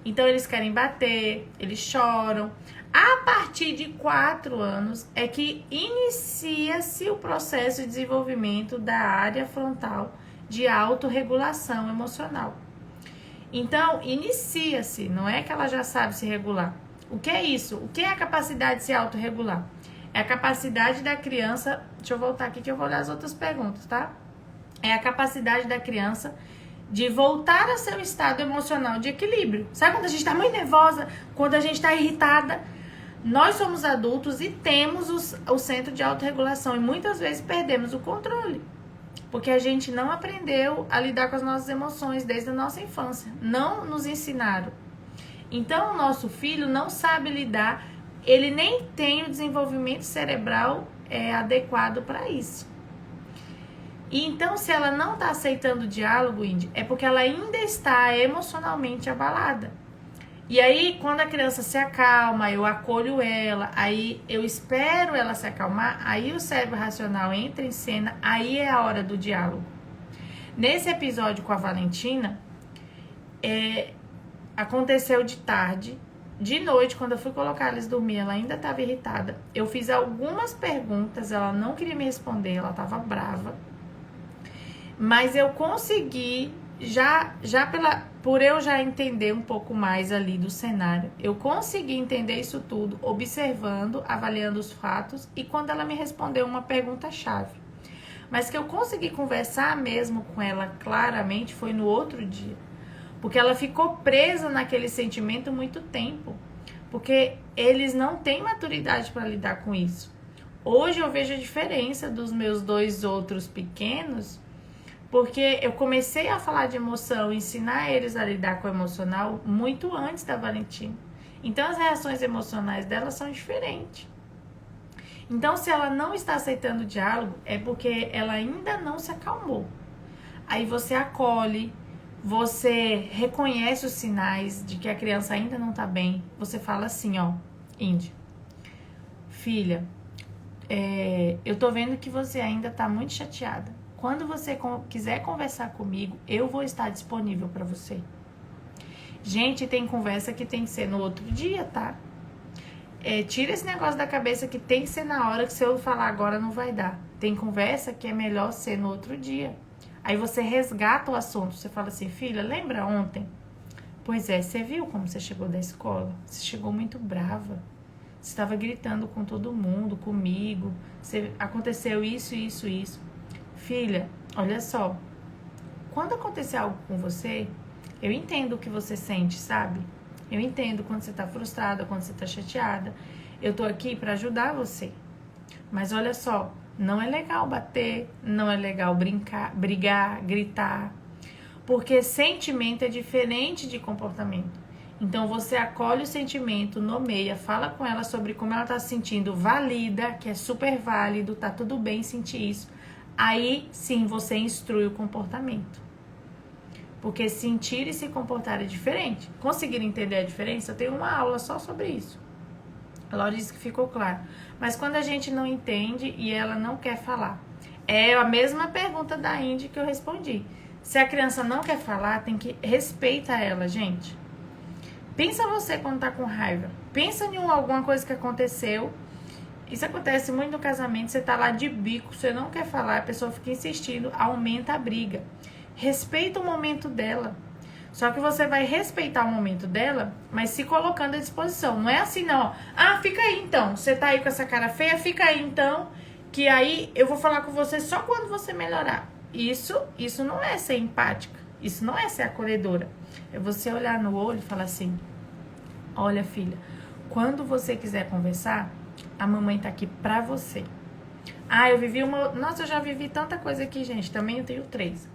Então eles querem bater, eles choram. A partir de 4 anos é que inicia-se o processo de desenvolvimento da área frontal de autorregulação emocional. Então, inicia-se, não é que ela já sabe se regular. O que é isso? O que é a capacidade de se autorregular? É a capacidade da criança... Deixa eu voltar aqui que eu vou olhar as outras perguntas, tá? É a capacidade da criança de voltar a seu estado emocional de equilíbrio. Sabe quando a gente tá muito nervosa? Quando a gente tá irritada? Nós somos adultos e temos o centro de autorregulação. E muitas vezes perdemos o controle. Porque a gente não aprendeu a lidar com as nossas emoções desde a nossa infância. Não nos ensinaram. Então, o nosso filho não sabe lidar, ele nem tem o desenvolvimento cerebral adequado para isso. E então, se ela não está aceitando o diálogo, Indy, é porque ela ainda está emocionalmente abalada. E aí, quando a criança se acalma, eu acolho ela, aí eu espero ela se acalmar, aí o cérebro racional entra em cena, aí é a hora do diálogo. Nesse episódio com a Valentina, Aconteceu de tarde. De noite, quando eu fui colocar eles dormir, ela ainda estava irritada. Eu fiz algumas perguntas, ela não queria me responder, ela estava brava. Mas eu consegui, por eu já entender um pouco mais ali do cenário, eu consegui entender isso tudo, observando, avaliando os fatos, e quando ela me respondeu uma pergunta-chave. Mas que eu consegui conversar mesmo com ela claramente foi no outro dia. Porque ela ficou presa naquele sentimento muito tempo. Porque eles não têm maturidade para lidar com isso. Hoje eu vejo a diferença dos meus 2 outros pequenos, porque eu comecei a falar de emoção, ensinar eles a lidar com o emocional muito antes da Valentina. Então as reações emocionais dela são diferentes. Então se ela não está aceitando o diálogo, é porque ela ainda não se acalmou. Aí você acolhe, você reconhece os sinais de que a criança ainda não tá bem. Você fala assim, ó, Indy, filha, eu tô vendo que você ainda tá muito chateada. Quando você quiser conversar comigo, eu vou estar disponível pra você. Gente, tem conversa que tem que ser no outro dia, tá? Tira esse negócio da cabeça que tem que ser na hora, que se eu falar agora não vai dar. Tem conversa que é melhor ser no outro dia. Aí você resgata o assunto, você fala assim, filha, lembra ontem? Pois é, você viu como você chegou da escola? Você chegou muito brava. Você estava gritando com todo mundo, comigo. Aconteceu isso, isso, isso. Filha, olha só. Quando acontecer algo com você, eu entendo o que você sente, sabe? Eu entendo quando você tá frustrada, quando você tá chateada. Eu tô aqui para ajudar você. Mas olha só, não é legal bater, não é legal brigar, gritar, porque sentimento é diferente de comportamento. Então você acolhe o sentimento, nomeia, fala com ela sobre como ela tá se sentindo, valida, que é super válido, tá tudo bem sentir isso. Aí sim você instrui o comportamento. Porque sentir e se comportar é diferente. Conseguir entender a diferença? Eu tenho uma aula só sobre isso. A Laura disse que ficou claro. Mas quando a gente não entende e ela não quer falar. É a mesma pergunta da Indy que eu respondi. Se a criança não quer falar, tem que respeitar ela, gente. Pensa você quando tá com raiva. Pensa em alguma coisa que aconteceu. Isso acontece muito no casamento. Você tá lá de bico, você não quer falar, a pessoa fica insistindo, aumenta a briga. Respeita o momento dela. Só que você vai respeitar o momento dela, mas se colocando à disposição. Não é assim, não. Ó. Ah, fica aí então. Você tá aí com essa cara feia, fica aí então. Que aí eu vou falar com você só quando você melhorar. Isso não é ser empática. Isso não é ser acolhedora. É você olhar no olho e falar assim: olha, filha, quando você quiser conversar, a mamãe tá aqui pra você. Ah, Nossa, eu já vivi tanta coisa aqui, gente. Também eu tenho 3.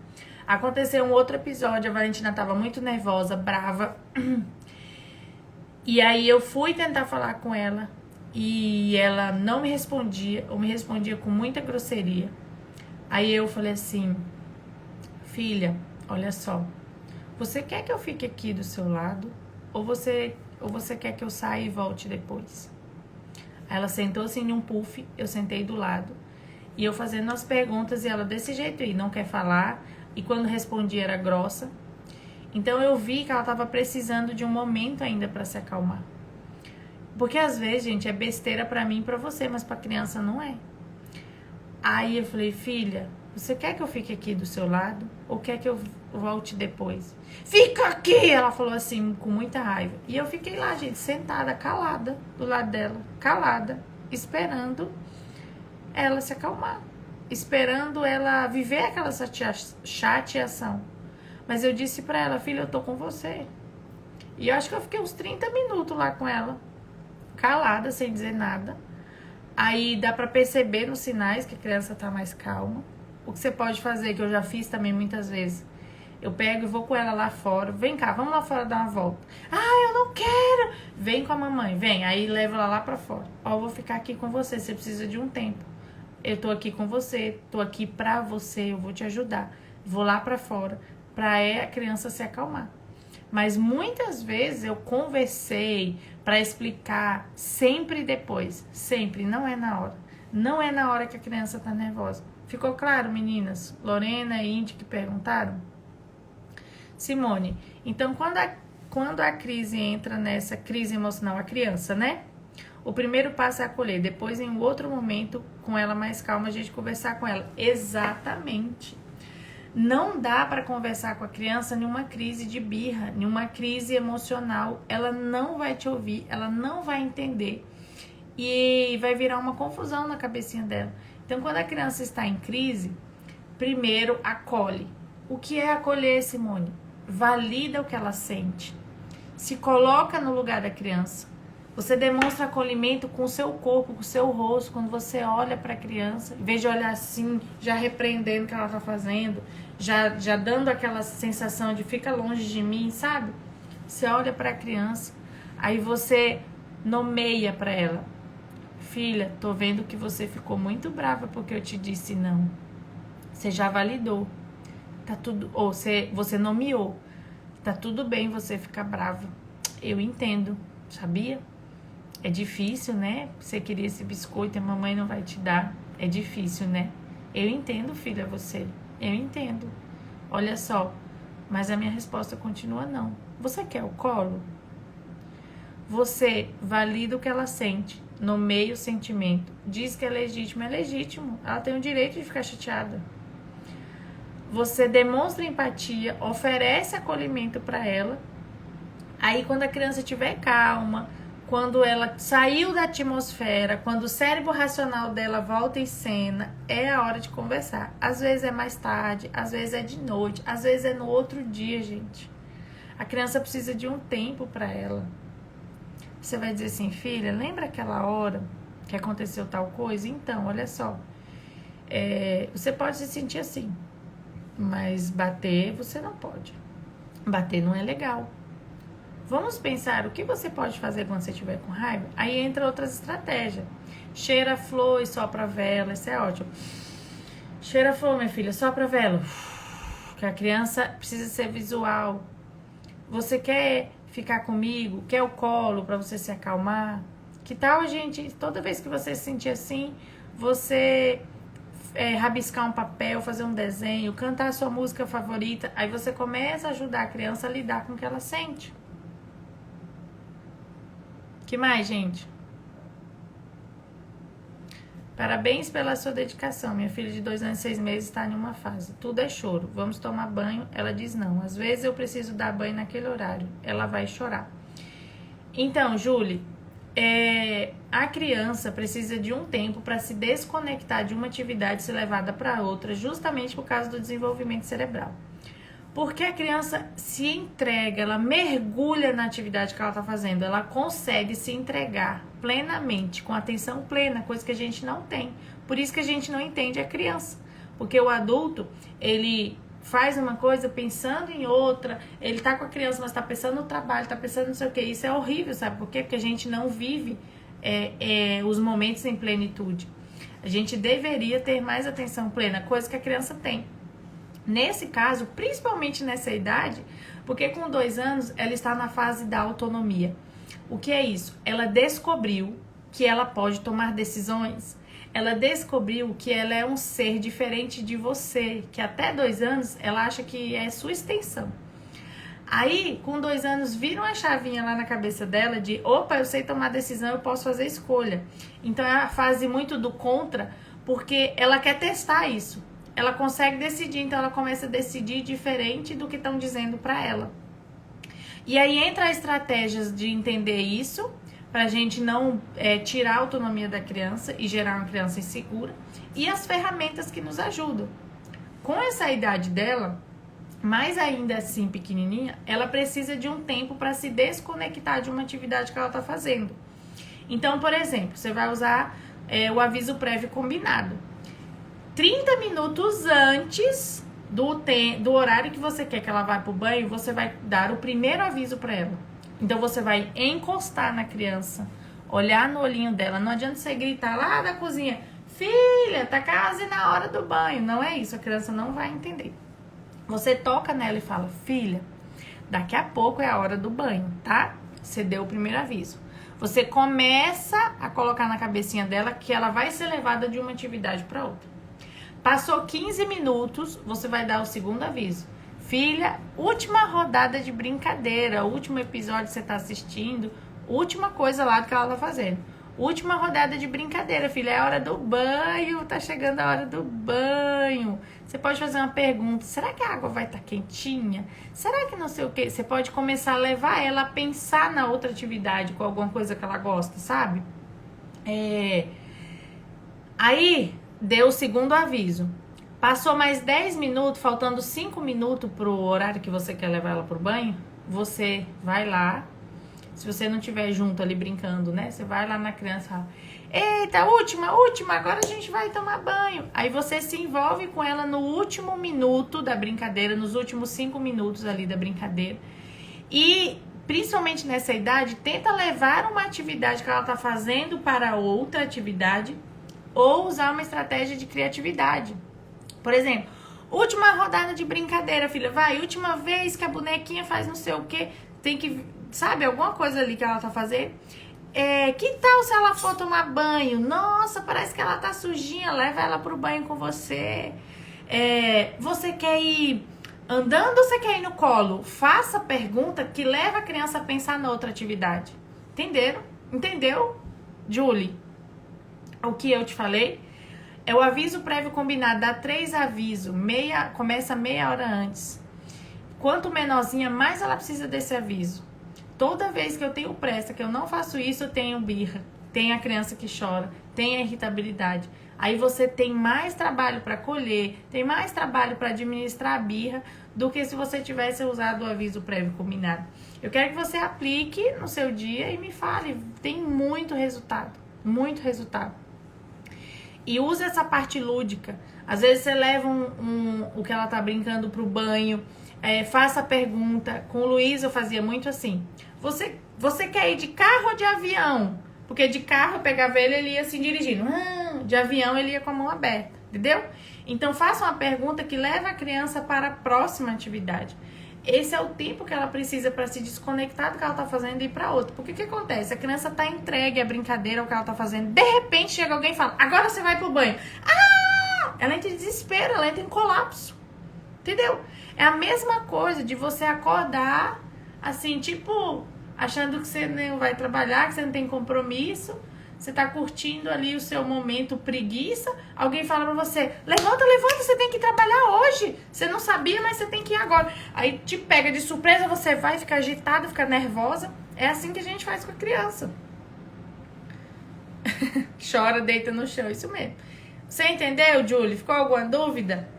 Aconteceu um outro episódio, a Valentina tava muito nervosa, brava. E aí eu fui tentar falar com ela e ela não me respondia, ou me respondia com muita grosseria. Aí eu falei assim: filha, olha só, você quer que eu fique aqui do seu lado ou você quer que eu saia e volte depois? Aí ela sentou assim em um puff, eu sentei do lado e eu fazendo as perguntas e ela desse jeito aí, não quer falar. E quando respondia era grossa. Então eu vi que ela estava precisando de um momento ainda para se acalmar. Porque às vezes, gente, é besteira para mim e para você, mas para criança não é. Aí eu falei: filha, você quer que eu fique aqui do seu lado ou quer que eu volte depois? Fica aqui! Ela falou assim, com muita raiva. E eu fiquei lá, gente, sentada, calada, do lado dela, calada, esperando ela se acalmar. Esperando ela viver aquela chateação. Mas eu disse pra ela: filha, eu tô com você. E eu acho que eu fiquei uns 30 minutos lá com ela, calada, sem dizer nada. Aí dá pra perceber nos sinais que a criança tá mais calma. O que você pode fazer, que eu já fiz também muitas vezes, eu pego e vou com ela lá fora. Vem cá, vamos lá fora dar uma volta. Ah, eu não quero. Vem com a mamãe, vem. Aí leva ela lá pra fora. Ó, eu vou ficar aqui com você, você precisa de um tempo. Eu tô aqui com você, tô aqui pra você, eu vou te ajudar. Vou lá pra fora, pra a criança se acalmar. Mas muitas vezes eu conversei pra explicar, sempre depois. Sempre, não é na hora. Não é na hora que a criança tá nervosa. Ficou claro, meninas? Lorena e Indy que perguntaram? Simone, então quando quando a crise entra nessa crise emocional, a criança, né? O primeiro passo é acolher, depois em outro momento, com ela mais calma, a gente conversar com ela. Exatamente. Não dá para conversar com a criança em uma crise de birra, em uma crise emocional. Ela não vai te ouvir, ela não vai entender. E vai virar uma confusão na cabecinha dela. Então, quando a criança está em crise, primeiro acolhe. O que é acolher, Simone? Valida o que ela sente. Se coloca no lugar da criança. Você demonstra acolhimento com o seu corpo, com o seu rosto, quando você olha para a criança, em vez de olhar assim, já repreendendo o que ela está fazendo, já dando aquela sensação de fica longe de mim, sabe? Você olha para a criança, aí você nomeia para ela: filha, tô vendo que você ficou muito brava porque eu te disse não. Você já validou. Tá tudo, ou você nomeou. Tá tudo bem você ficar brava. Eu entendo, sabia? É difícil, né? Você queria esse biscoito e a mamãe não vai te dar. É difícil, né? Eu entendo, filha, você. Eu entendo. Olha só, mas a minha resposta continua não. Você quer o colo? Você valida o que ela sente, nomeia o sentimento, diz que é legítimo. É legítimo. Ela tem o direito de ficar chateada. Você demonstra empatia, oferece acolhimento para ela. Aí, quando a criança estiver calma, quando ela saiu da atmosfera, quando o cérebro racional dela volta em cena, é a hora de conversar. Às vezes é mais tarde, às vezes é de noite, às vezes é no outro dia, gente. A criança precisa de um tempo para ela. Você vai dizer assim: filha, lembra aquela hora que aconteceu tal coisa? Então, olha só, você pode se sentir assim, mas bater você não pode. Bater não é legal. Vamos pensar o que você pode fazer quando você estiver com raiva? Aí entra outras estratégias. Cheira a flor e sopra a vela, isso é ótimo. Cheira a flor, minha filha, sopra a vela. Que a criança precisa ser visual. Você quer ficar comigo? Quer o colo para você se acalmar? Que tal, gente, toda vez que você se sentir assim, você rabiscar um papel, fazer um desenho, cantar a sua música favorita, aí você começa a ajudar a criança a lidar com o que ela sente. Que mais, gente? Parabéns pela sua dedicação. Minha filha de 2 anos e 6 meses está em uma fase. Tudo é choro. Vamos tomar banho? Ela diz não. Às vezes eu preciso dar banho naquele horário. Ela vai chorar. Então, Júlia, a criança precisa de um tempo para se desconectar de uma atividade e ser levada para outra, justamente por causa do desenvolvimento cerebral. Porque a criança se entrega, ela mergulha na atividade que ela está fazendo, ela consegue se entregar plenamente, com atenção plena, coisa que a gente não tem. Por isso que a gente não entende a criança. Porque o adulto, ele faz uma coisa pensando em outra, ele tá com a criança, mas tá pensando no trabalho, tá pensando não sei o que. Isso é horrível, sabe por quê? Porque a gente não vive os momentos em plenitude. A gente deveria ter mais atenção plena, coisa que a criança tem. Nesse caso, principalmente nessa idade, porque com 2 anos ela está na fase da autonomia. O que é isso? Ela descobriu que ela pode tomar decisões. Ela descobriu que ela é um ser diferente de você, que até 2 anos ela acha que é sua extensão. Aí, com 2 anos, vira uma chavinha lá na cabeça dela de: opa, eu sei tomar decisão, eu posso fazer escolha. Então é a fase muito do contra, porque ela quer testar isso. Ela consegue decidir, então ela começa a decidir diferente do que estão dizendo para ela. E aí entra estratégias de entender isso, pra gente não tirar a autonomia da criança e gerar uma criança insegura, e as ferramentas que nos ajudam. Com essa idade dela, mais ainda assim pequenininha, ela precisa de um tempo para se desconectar de uma atividade que ela está fazendo. Então, por exemplo, você vai usar o aviso prévio combinado. 30 minutos antes do horário que você quer que ela vá pro banho, você vai dar o primeiro aviso para ela. Então, você vai encostar na criança, olhar no olhinho dela. Não adianta você gritar lá da cozinha: filha, tá quase na hora do banho. Não é isso, a criança não vai entender. Você toca nela e fala: filha, daqui a pouco é a hora do banho, tá? Você deu o primeiro aviso. Você começa a colocar na cabecinha dela que ela vai ser levada de uma atividade para outra. Passou 15 minutos, você vai dar o segundo aviso. Filha, última rodada de brincadeira, último episódio que você tá assistindo, última coisa lá que ela tá fazendo. Última rodada de brincadeira, filha, é a hora do banho, tá chegando a hora do banho. Você pode fazer uma pergunta, será que a água vai estar quentinha? Será que não sei o quê? Você pode começar a levar ela a pensar na outra atividade, com alguma coisa que ela gosta, sabe? Aí, deu o segundo aviso. Passou mais 10 minutos, faltando 5 minutos pro horário que você quer levar ela pro banho, você vai lá. Se você não estiver junto ali brincando, né? Você vai lá na criança e fala, eita, última, agora a gente vai tomar banho. Aí você se envolve com ela no último minuto da brincadeira, nos últimos 5 minutos ali da brincadeira. E, principalmente nessa idade, tenta levar uma atividade que ela tá fazendo para outra atividade ou usar uma estratégia de criatividade. Por exemplo, última rodada de brincadeira, filha. Vai, última vez que a bonequinha faz não sei o quê. Tem que... Sabe, alguma coisa ali que ela tá fazendo. Que tal se ela for tomar banho? Nossa, parece que ela tá sujinha. Leva ela pro banho com você. Você quer ir andando ou você quer ir no colo? Faça pergunta que leva a criança a pensar na outra atividade. Entenderam? Entendeu, Julie? O que eu te falei? É o aviso prévio combinado. Dá 3 avisos. Começa meia hora antes. Quanto menorzinha, mais ela precisa desse aviso. Toda vez que eu tenho pressa, que eu não faço isso, eu tenho birra. Tem a criança que chora, tem a irritabilidade. Aí você tem mais trabalho para colher, tem mais trabalho para administrar a birra do que se você tivesse usado o aviso prévio combinado. Eu quero que você aplique no seu dia e me fale. Tem muito resultado, muito resultado. E use essa parte lúdica. Às vezes você leva o que ela tá brincando pro banho, faça a pergunta. Com o Luiz eu fazia muito assim. Você quer ir de carro ou de avião? Porque de carro eu pegava ele ia assim dirigindo. De avião ele ia com a mão aberta, entendeu? Então faça uma pergunta que leve a criança para a próxima atividade. Esse é o tempo que ela precisa para se desconectar do que ela tá fazendo e ir para outra. Porque o que acontece? A criança tá entregue à brincadeira, ao que ela tá fazendo. De repente chega alguém e fala, agora você vai pro banho. Ela entra em desespero, ela entra em colapso. Entendeu? É a mesma coisa de você acordar, assim, tipo, achando que você não vai trabalhar, que você não tem compromisso. Você tá curtindo ali o seu momento preguiça. Alguém fala pra você, levanta, você tem que trabalhar hoje. Você não sabia, mas você tem que ir agora. Aí te pega de surpresa, você vai ficar agitada, ficar nervosa. É assim que a gente faz com a criança. Chora, deita no chão, isso mesmo. Você entendeu, Julie? Ficou alguma dúvida?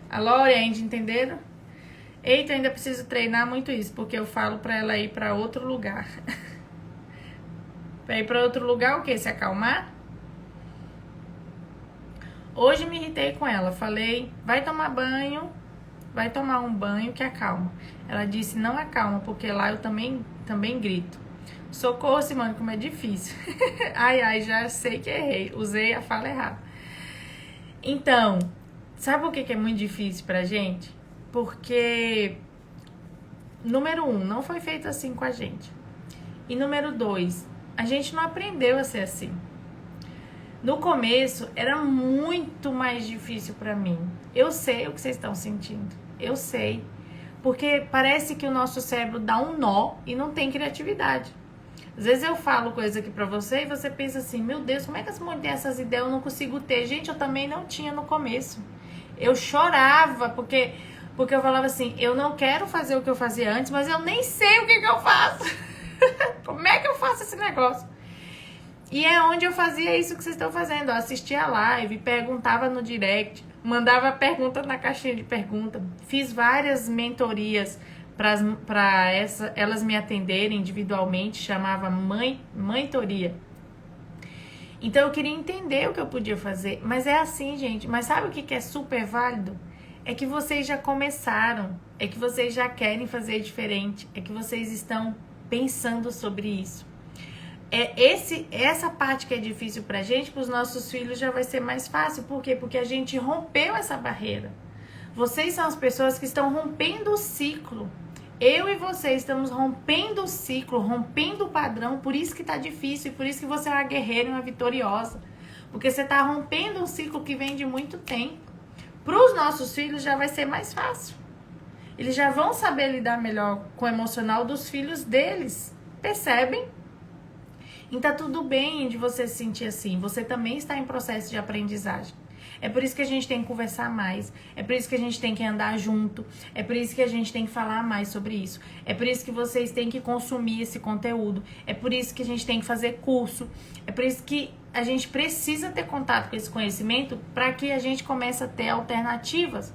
A Lore, a Andy, entenderam? Eita, ainda preciso treinar muito isso, porque eu falo pra ela ir pra outro lugar. Pra ir pra outro lugar o quê? Se acalmar? Hoje me irritei com ela. Falei, vai tomar banho, vai tomar um banho que acalma. Ela disse, não acalma, porque lá eu também grito. Socorro, Simone, como é difícil. Ai, já sei que errei. Usei a fala errada. Então, sabe por que é muito difícil pra gente? Porque, número 1, não foi feito assim com a gente. E número 2, a gente não aprendeu a ser assim. No começo, era muito mais difícil pra mim. Eu sei o que vocês estão sentindo. Eu sei. Porque parece que o nosso cérebro dá um nó e não tem criatividade. Às vezes eu falo coisa aqui pra você e você pensa assim, meu Deus, como é que essa mulher tem essas ideias? Eu não consigo ter. Gente, eu também não tinha no começo. Eu chorava porque eu falava assim, eu não quero fazer o que eu fazia antes, mas eu nem sei o que eu faço. Como é que eu faço esse negócio? E é onde eu fazia isso que vocês estão fazendo. Eu assistia a live, perguntava no direct, mandava pergunta na caixinha de pergunta. Fiz várias mentorias para elas me atenderem individualmente, chamava mentoria. Então eu queria entender o que eu podia fazer. Mas é assim, gente. Mas sabe o que é super válido? É que vocês já começaram. É que vocês já querem fazer diferente. É que vocês estão pensando sobre isso. Essa parte que é difícil pra gente, pros nossos filhos já vai ser mais fácil. Por quê? Porque a gente rompeu essa barreira. Vocês são as pessoas que estão rompendo o ciclo. Eu e você estamos rompendo o ciclo, rompendo o padrão. Por isso que tá difícil, e por isso que você é uma guerreira e uma vitoriosa. Porque você tá rompendo um ciclo que vem de muito tempo. Pros nossos filhos já vai ser mais fácil. Eles já vão saber lidar melhor com o emocional dos filhos deles. Percebem? E tá tudo bem de você se sentir assim. Você também está em processo de aprendizagem. É por isso que a gente tem que conversar mais. É por isso que a gente tem que andar junto. É por isso que a gente tem que falar mais sobre isso. É por isso que vocês têm que consumir esse conteúdo. É por isso que a gente tem que fazer curso. É por isso que a gente precisa ter contato com esse conhecimento para que a gente comece a ter alternativas.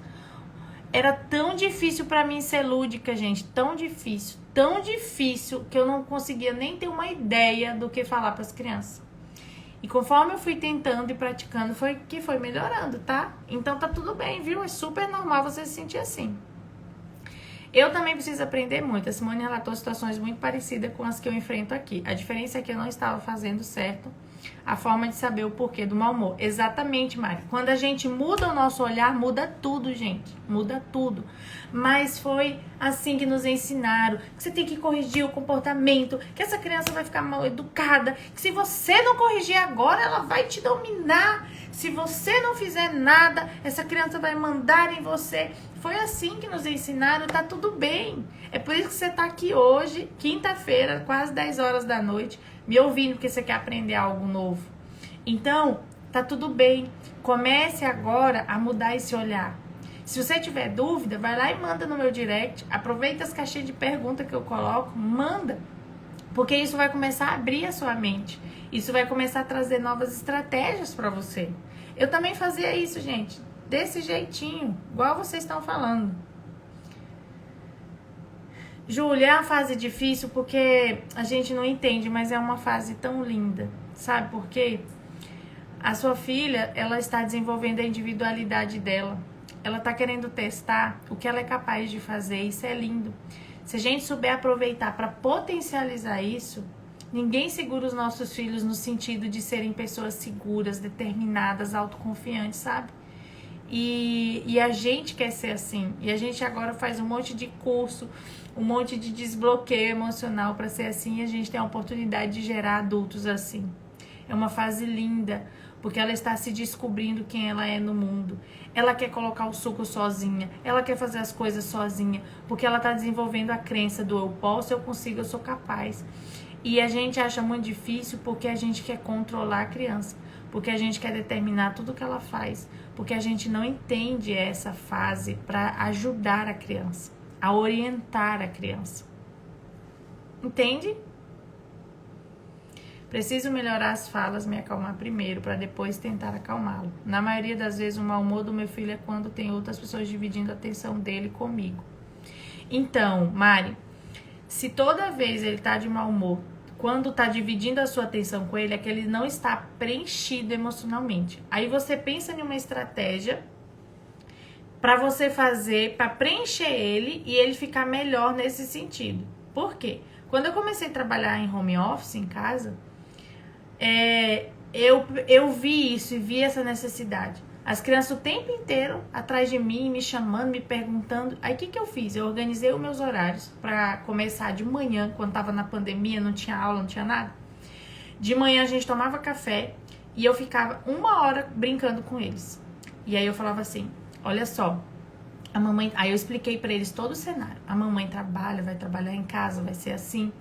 Era tão difícil para mim ser lúdica, gente. Tão difícil que eu não conseguia nem ter uma ideia do que falar para as crianças. E conforme eu fui tentando e praticando, foi melhorando, tá? Então tá tudo bem, viu? É super normal você se sentir assim. Eu também preciso aprender muito. A Simone relatou situações muito parecidas com as que eu enfrento aqui. A diferença é que eu não estava fazendo certo a forma de saber o porquê do mau humor. Exatamente, Mari. Quando a gente muda o nosso olhar, muda tudo, gente. Muda tudo. Mas foi assim que nos ensinaram. Que você tem que corrigir o comportamento. Que essa criança vai ficar mal educada. Que se você não corrigir agora, ela vai te dominar. Se você não fizer nada, essa criança vai mandar em você. Foi assim que nos ensinaram, tá tudo bem. É por isso que você tá aqui hoje, quinta-feira, quase 10 horas da noite, me ouvindo porque você quer aprender algo novo. Então, tá tudo bem. Comece agora a mudar esse olhar. Se você tiver dúvida, vai lá e manda no meu direct. Aproveita as caixinhas de pergunta que eu coloco, manda. Porque isso vai começar a abrir a sua mente. Isso vai começar a trazer novas estratégias para você. Eu também fazia isso, gente. Desse jeitinho, igual vocês estão falando. Júlia, é uma fase difícil porque a gente não entende, mas é uma fase tão linda. Sabe por quê? A sua filha, ela está desenvolvendo a individualidade dela. Ela está querendo testar o que ela é capaz de fazer. Isso é lindo. Se a gente souber aproveitar para potencializar isso, ninguém segura os nossos filhos no sentido de serem pessoas seguras, determinadas, autoconfiantes, sabe? E a gente quer ser assim. E a gente agora faz um monte de curso, um monte de desbloqueio emocional para ser assim. E a gente tem a oportunidade de gerar adultos assim. É uma fase linda, porque ela está se descobrindo quem ela é no mundo. Ela quer colocar o suco sozinha, ela quer fazer as coisas sozinha, porque ela está desenvolvendo a crença do eu posso, eu consigo, eu sou capaz. E a gente acha muito difícil porque a gente quer controlar a criança, porque a gente quer determinar tudo que ela faz, porque a gente não entende essa fase para ajudar a criança, a orientar a criança. Entende? Preciso melhorar as falas, me acalmar primeiro, para depois tentar acalmá-lo. Na maioria das vezes, o mau humor do meu filho é quando tem outras pessoas dividindo a atenção dele comigo. Então, Mari, se toda vez ele tá de mau humor, quando tá dividindo a sua atenção com ele, é que ele não está preenchido emocionalmente. Aí você pensa em uma estratégia para você fazer, para preencher ele e ele ficar melhor nesse sentido. Por quê? Quando eu comecei a trabalhar em home office, em casa, eu vi isso e vi essa necessidade. As crianças o tempo inteiro atrás de mim, me chamando, me perguntando. Aí o que eu fiz? Eu organizei os meus horários para começar de manhã, quando tava na pandemia, não tinha aula, não tinha nada. De manhã a gente tomava café e eu ficava 1 hora brincando com eles. E aí eu falava assim, olha só, a mamãe... Aí eu expliquei para eles todo o cenário. A mamãe trabalha, vai trabalhar em casa, vai ser assim.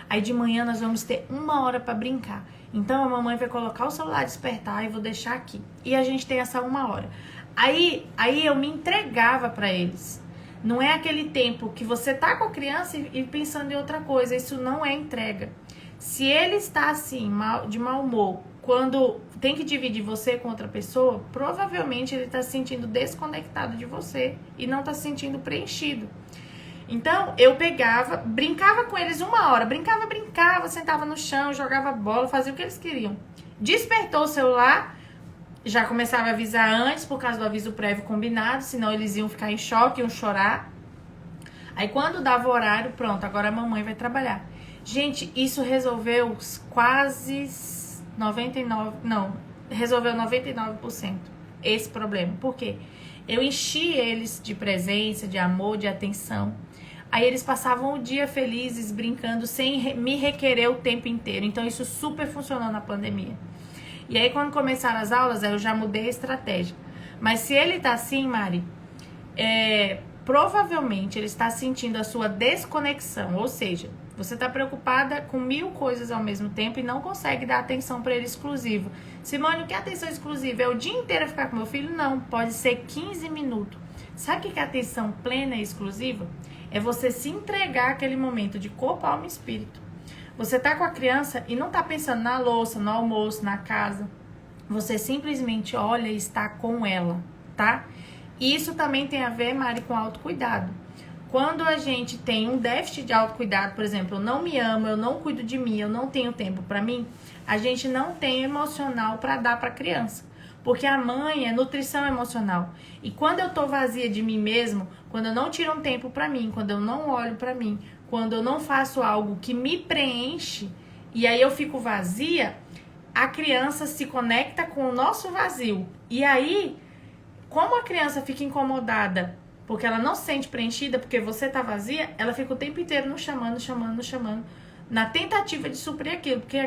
Aí de manhã nós vamos ter 1 hora para brincar. Então a mamãe vai colocar o celular despertar e vou deixar aqui. E a gente tem essa 1 hora. Aí eu me entregava para eles. Não é aquele tempo que você tá com a criança e pensando em outra coisa. Isso não é entrega. Se ele está assim, de mau humor, quando tem que dividir você com outra pessoa, provavelmente ele está se sentindo desconectado de você e não está se sentindo preenchido. Então, eu pegava, brincava com eles 1 hora, brincava, sentava no chão, jogava bola, fazia o que eles queriam. Despertou o celular, já começava a avisar antes, por causa do aviso prévio combinado, senão eles iam ficar em choque, iam chorar. Aí, quando dava o horário, pronto, agora a mamãe vai trabalhar. Gente, isso resolveu quase 99% esse problema. Por quê? Eu enchi eles de presença, de amor, de atenção. Aí eles passavam o dia felizes, brincando, sem me requerer o tempo inteiro. Então isso super funcionou na pandemia. E aí quando começaram as aulas, eu já mudei a estratégia. Mas se ele tá assim, Mari, provavelmente ele está sentindo a sua desconexão, ou seja, você está preocupada com 1000 coisas ao mesmo tempo e não consegue dar atenção para ele exclusivo. Simone, o que é atenção exclusiva? É o dia inteiro ficar com meu filho? Não, pode ser 15 minutos. Sabe o que é atenção plena e exclusiva? É você se entregar àquele momento de corpo, alma e espírito. Você tá com a criança e não tá pensando na louça, no almoço, na casa. Você simplesmente olha e está com ela, tá? E isso também tem a ver, Mari, com autocuidado. Quando a gente tem um déficit de autocuidado, por exemplo, eu não me amo, eu não cuido de mim, eu não tenho tempo para mim, a gente não tem emocional para dar para a criança. Porque a mãe é nutrição emocional. E quando eu tô vazia de mim mesmo, quando eu não tiro um tempo para mim, quando eu não olho para mim, quando eu não faço algo que me preenche, e aí eu fico vazia, a criança se conecta com o nosso vazio. E aí, como a criança fica incomodada porque ela não se sente preenchida, porque você tá vazia, ela fica o tempo inteiro nos chamando, na tentativa de suprir aquilo, porque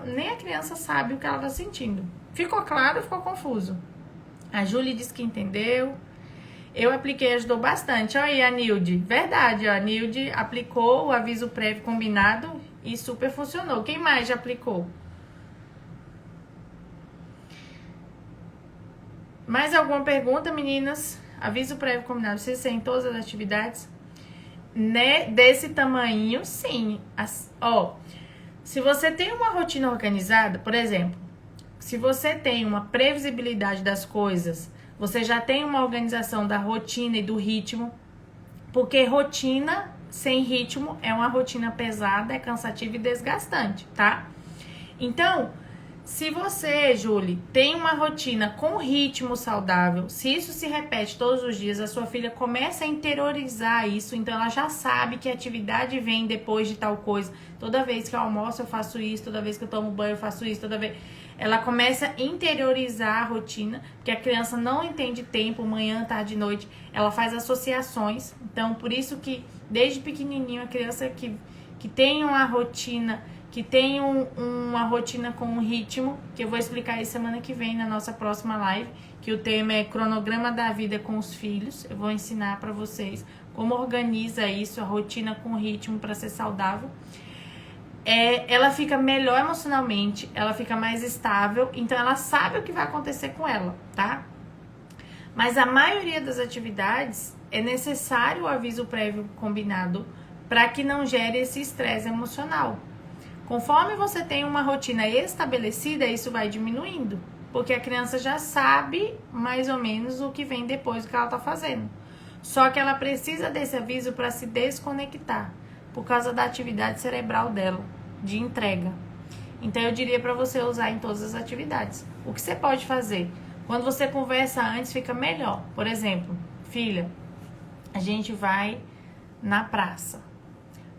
nem a criança sabe o que ela tá sentindo. Ficou claro ou ficou confuso? A Júlia disse que entendeu. Eu apliquei, ajudou bastante. Olha aí a Nilde. Verdade, ó, a Nilde aplicou o aviso prévio combinado e super funcionou. Quem mais já aplicou? Mais alguma pergunta, meninas? Aviso prévio combinado precisa ser em todas as atividades? Né? Desse tamanho, sim. Ó, se você tem uma rotina organizada, por exemplo, se você tem uma previsibilidade das coisas, você já tem uma organização da rotina e do ritmo, porque rotina sem ritmo é uma rotina pesada, é cansativa e desgastante, tá? Então, se você, Julie, tem uma rotina com ritmo saudável, se isso se repete todos os dias, a sua filha começa a interiorizar isso, então ela já sabe que a atividade vem depois de tal coisa. Toda vez que eu almoço eu faço isso, toda vez que eu tomo banho eu faço isso, toda vez... Ela começa a interiorizar a rotina, porque a criança não entende tempo, manhã, tarde, noite, ela faz associações. Então, por isso que desde pequenininho a criança que tem uma rotina... que tem uma rotina com um ritmo, que eu vou explicar isso semana que vem na nossa próxima live, que o tema é cronograma da vida com os filhos. Eu vou ensinar para vocês como organiza isso, a rotina com ritmo para ser saudável. Ela fica melhor emocionalmente, ela fica mais estável, então ela sabe o que vai acontecer com ela, tá? Mas a maioria das atividades é necessário o aviso prévio combinado para que não gere esse estresse emocional. Conforme você tem uma rotina estabelecida, isso vai diminuindo, porque a criança já sabe mais ou menos o que vem depois do que ela está fazendo. Só que ela precisa desse aviso para se desconectar, por causa da atividade cerebral dela, de entrega. Então eu diria para você usar em todas as atividades. O que você pode fazer? Quando você conversa antes, fica melhor. Por exemplo, filha, a gente vai na praça.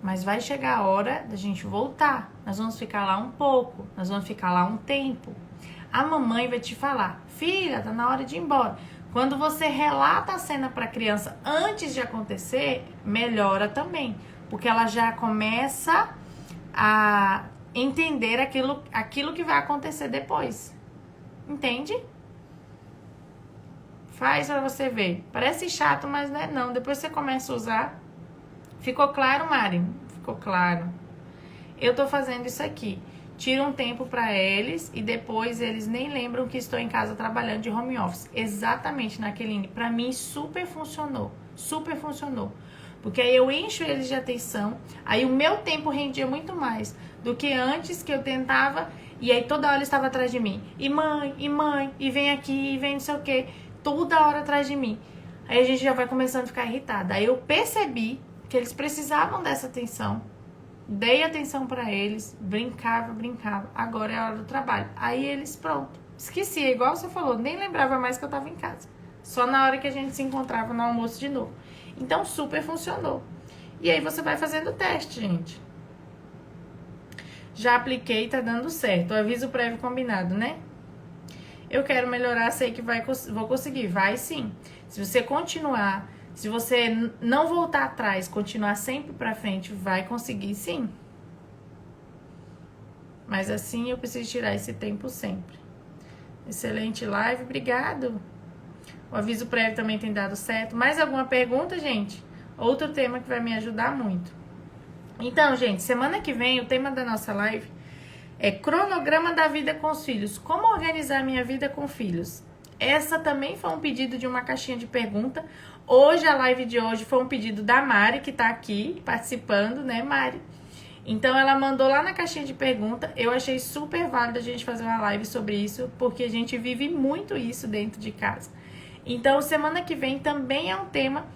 Mas vai chegar a hora da gente voltar. Nós vamos ficar lá um pouco. Nós vamos ficar lá um tempo. A mamãe vai te falar: filha, tá na hora de ir embora. Quando você relata a cena para a criança antes de acontecer, melhora também. Porque ela já começa a entender aquilo que vai acontecer depois. Entende? Faz pra você ver. Parece chato, mas não é não. Depois você começa a usar. Ficou claro, Mari? Ficou claro. Eu tô fazendo isso aqui. Tiro um tempo para eles e depois eles nem lembram que estou em casa trabalhando de home office. Exatamente, Naqueline. Para mim, super funcionou. Super funcionou. Porque aí eu encho eles de atenção. Aí o meu tempo rendia muito mais do que antes, que eu tentava. E aí toda hora eles estavam atrás de mim. E mãe, e vem aqui, e vem não sei o quê. Toda hora atrás de mim. Aí a gente já vai começando a ficar irritada. Aí eu percebi que eles precisavam dessa atenção, dei atenção pra eles, brincava. Agora é a hora do trabalho. Aí eles, pronto, esqueci, igual você falou, nem lembrava mais que eu tava em casa. Só na hora que a gente se encontrava no almoço de novo. Então, super funcionou. E aí você vai fazendo o teste, gente. Já apliquei, tá dando certo. O aviso prévio combinado, né? Eu quero melhorar, sei que vou conseguir. Vai sim. Se você continuar... Se você não voltar atrás, continuar sempre pra frente, vai conseguir sim. Mas assim eu preciso tirar esse tempo sempre. Excelente live, obrigado. O aviso prévio também tem dado certo. Mais alguma pergunta, gente? Outro tema que vai me ajudar muito. Então, gente, semana que vem o tema da nossa live é cronograma da vida com os filhos. Como organizar minha vida com filhos? Essa também foi um pedido de uma caixinha de pergunta. Hoje, a live de hoje foi um pedido da Mari, que tá aqui participando, né, Mari? Então, ela mandou lá na caixinha de pergunta. Eu achei super válido a gente fazer uma live sobre isso, porque a gente vive muito isso dentro de casa. Então, semana que vem também é um tema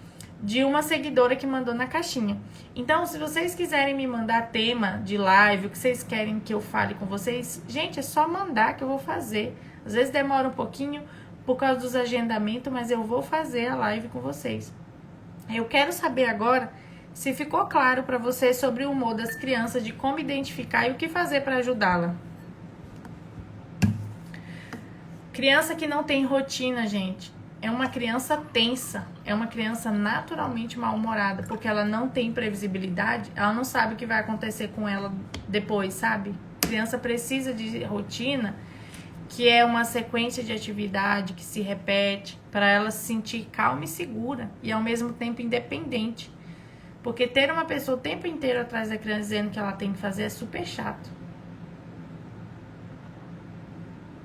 de uma seguidora que mandou na caixinha. Então, se vocês quiserem me mandar tema de live, o que vocês querem que eu fale com vocês, gente, é só mandar que eu vou fazer. Às vezes demora um pouquinho por causa dos agendamentos, mas eu vou fazer a live com vocês. Eu quero saber agora se ficou claro para vocês sobre o humor das crianças, de como identificar e o que fazer para ajudá-la. Criança que não tem rotina, gente, é uma criança tensa, é uma criança naturalmente mal-humorada, porque ela não tem previsibilidade, ela não sabe o que vai acontecer com ela depois, sabe? A criança precisa de rotina, que é uma sequência de atividade que se repete, para ela se sentir calma e segura, e ao mesmo tempo independente. Porque ter uma pessoa o tempo inteiro atrás da criança dizendo que ela tem que fazer é super chato.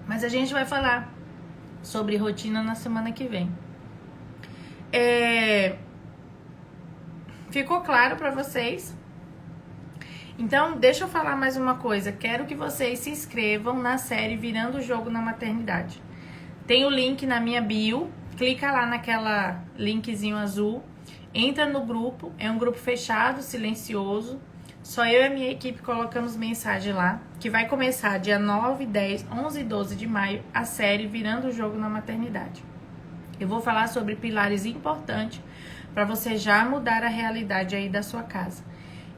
Mas a gente vai falar sobre rotina na semana que vem. Ficou claro para vocês? Então, deixa eu falar mais uma coisa. Quero que vocês se inscrevam na série Virando o Jogo na Maternidade. Tem o link na minha bio. Clica lá naquela linkzinho azul. Entra no grupo. É um grupo fechado, silencioso. Só eu e a minha equipe colocamos mensagem lá. Que vai começar dia 9, 10, 11 e 12 de maio a série Virando o Jogo na Maternidade. Eu vou falar sobre pilares importantes para você já mudar a realidade aí da sua casa.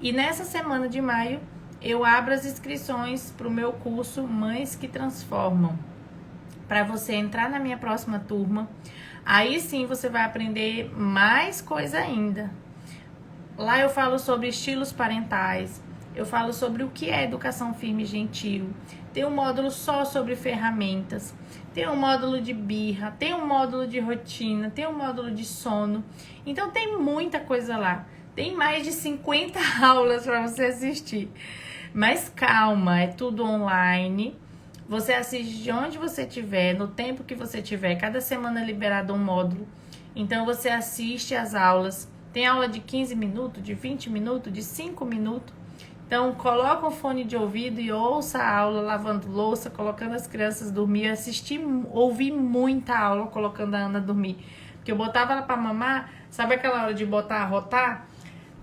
E nessa semana de maio, eu abro as inscrições para o meu curso Mães que Transformam. Para você entrar na minha próxima turma. Aí sim você vai aprender mais coisa ainda. Lá eu falo sobre estilos parentais. Eu falo sobre o que é educação firme e gentil. Tem um módulo só sobre ferramentas. Tem um módulo de birra. Tem um módulo de rotina. Tem um módulo de sono. Então tem muita coisa lá. Tem mais de 50 aulas para você assistir. Mas calma, é tudo online. Você assiste de onde você estiver, no tempo que você tiver. Cada semana é liberado um módulo. Então você assiste as aulas. Tem aula de 15 minutos, de 20 minutos, de 5 minutos. Então coloca um fone de ouvido e ouça a aula lavando louça, colocando as crianças dormir. Eu ouvi muita aula colocando a Ana dormir. Porque eu botava ela para mamar, sabe aquela hora de botar a rotar?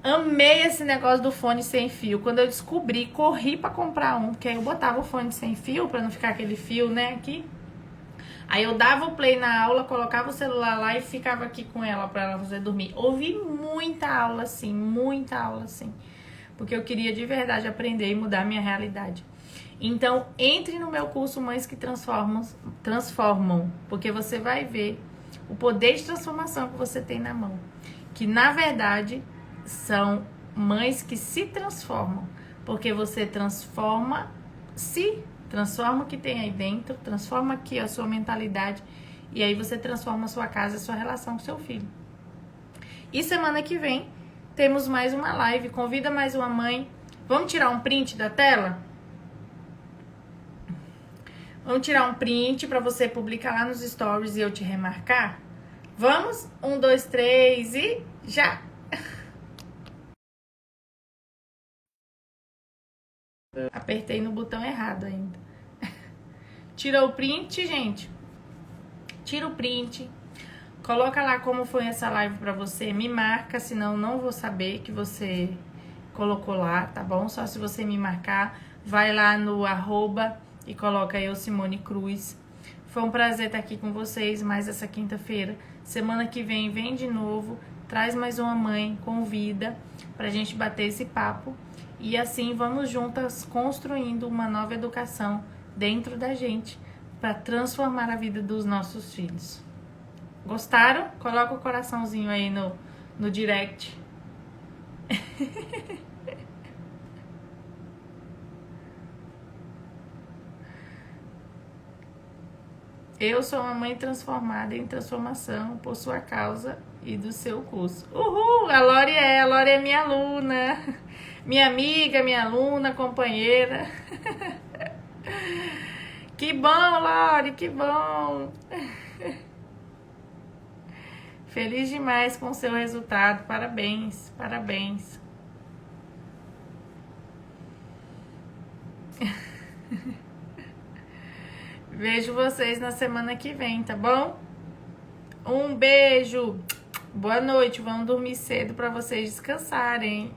Amei esse negócio do fone sem fio. Quando eu descobri, corri pra comprar um, porque aí eu botava o fone sem fio, pra não ficar aquele fio, né, aqui. Aí eu dava o play na aula, colocava o celular lá e ficava aqui com ela pra ela fazer dormir. Ouvi muita aula assim, porque eu queria de verdade aprender e mudar a minha realidade. Então, entre no meu curso Mães que Transformam, porque você vai ver o poder de transformação que você tem na mão. Que, na verdade, são mães que se transformam, porque você transforma o que tem aí dentro, transforma aqui a sua mentalidade, e aí você transforma a sua casa, a sua relação com seu filho. E semana que vem temos mais uma live, convida mais uma mãe. Vamos tirar um print da tela? Vamos tirar um print para você publicar lá nos stories e eu te remarcar? Vamos? 1, 2, 3 e já! Apertei no botão errado ainda. Tira o print, gente. Tira o print. Coloca lá como foi essa live pra você. Me marca, senão não vou saber que você colocou lá, tá bom? Só se você me marcar. Vai lá no @ e coloca eu, Simone Cruz. Foi um prazer estar aqui com vocês mais essa quinta-feira. Semana que vem de novo. Traz mais uma mãe, convida pra gente bater esse papo. E assim vamos juntas construindo uma nova educação dentro da gente para transformar a vida dos nossos filhos. Gostaram? Coloca o coraçãozinho aí no direct. Eu sou uma mãe transformada em transformação por sua causa e do seu curso. Uhul! A Lore é minha aluna, minha amiga, minha aluna, companheira. Que bom, Lore, que bom! Feliz demais com o seu resultado. Parabéns, parabéns. Vejo vocês na semana que vem, tá bom? Um beijo. Boa noite. Vão dormir cedo para vocês descansarem.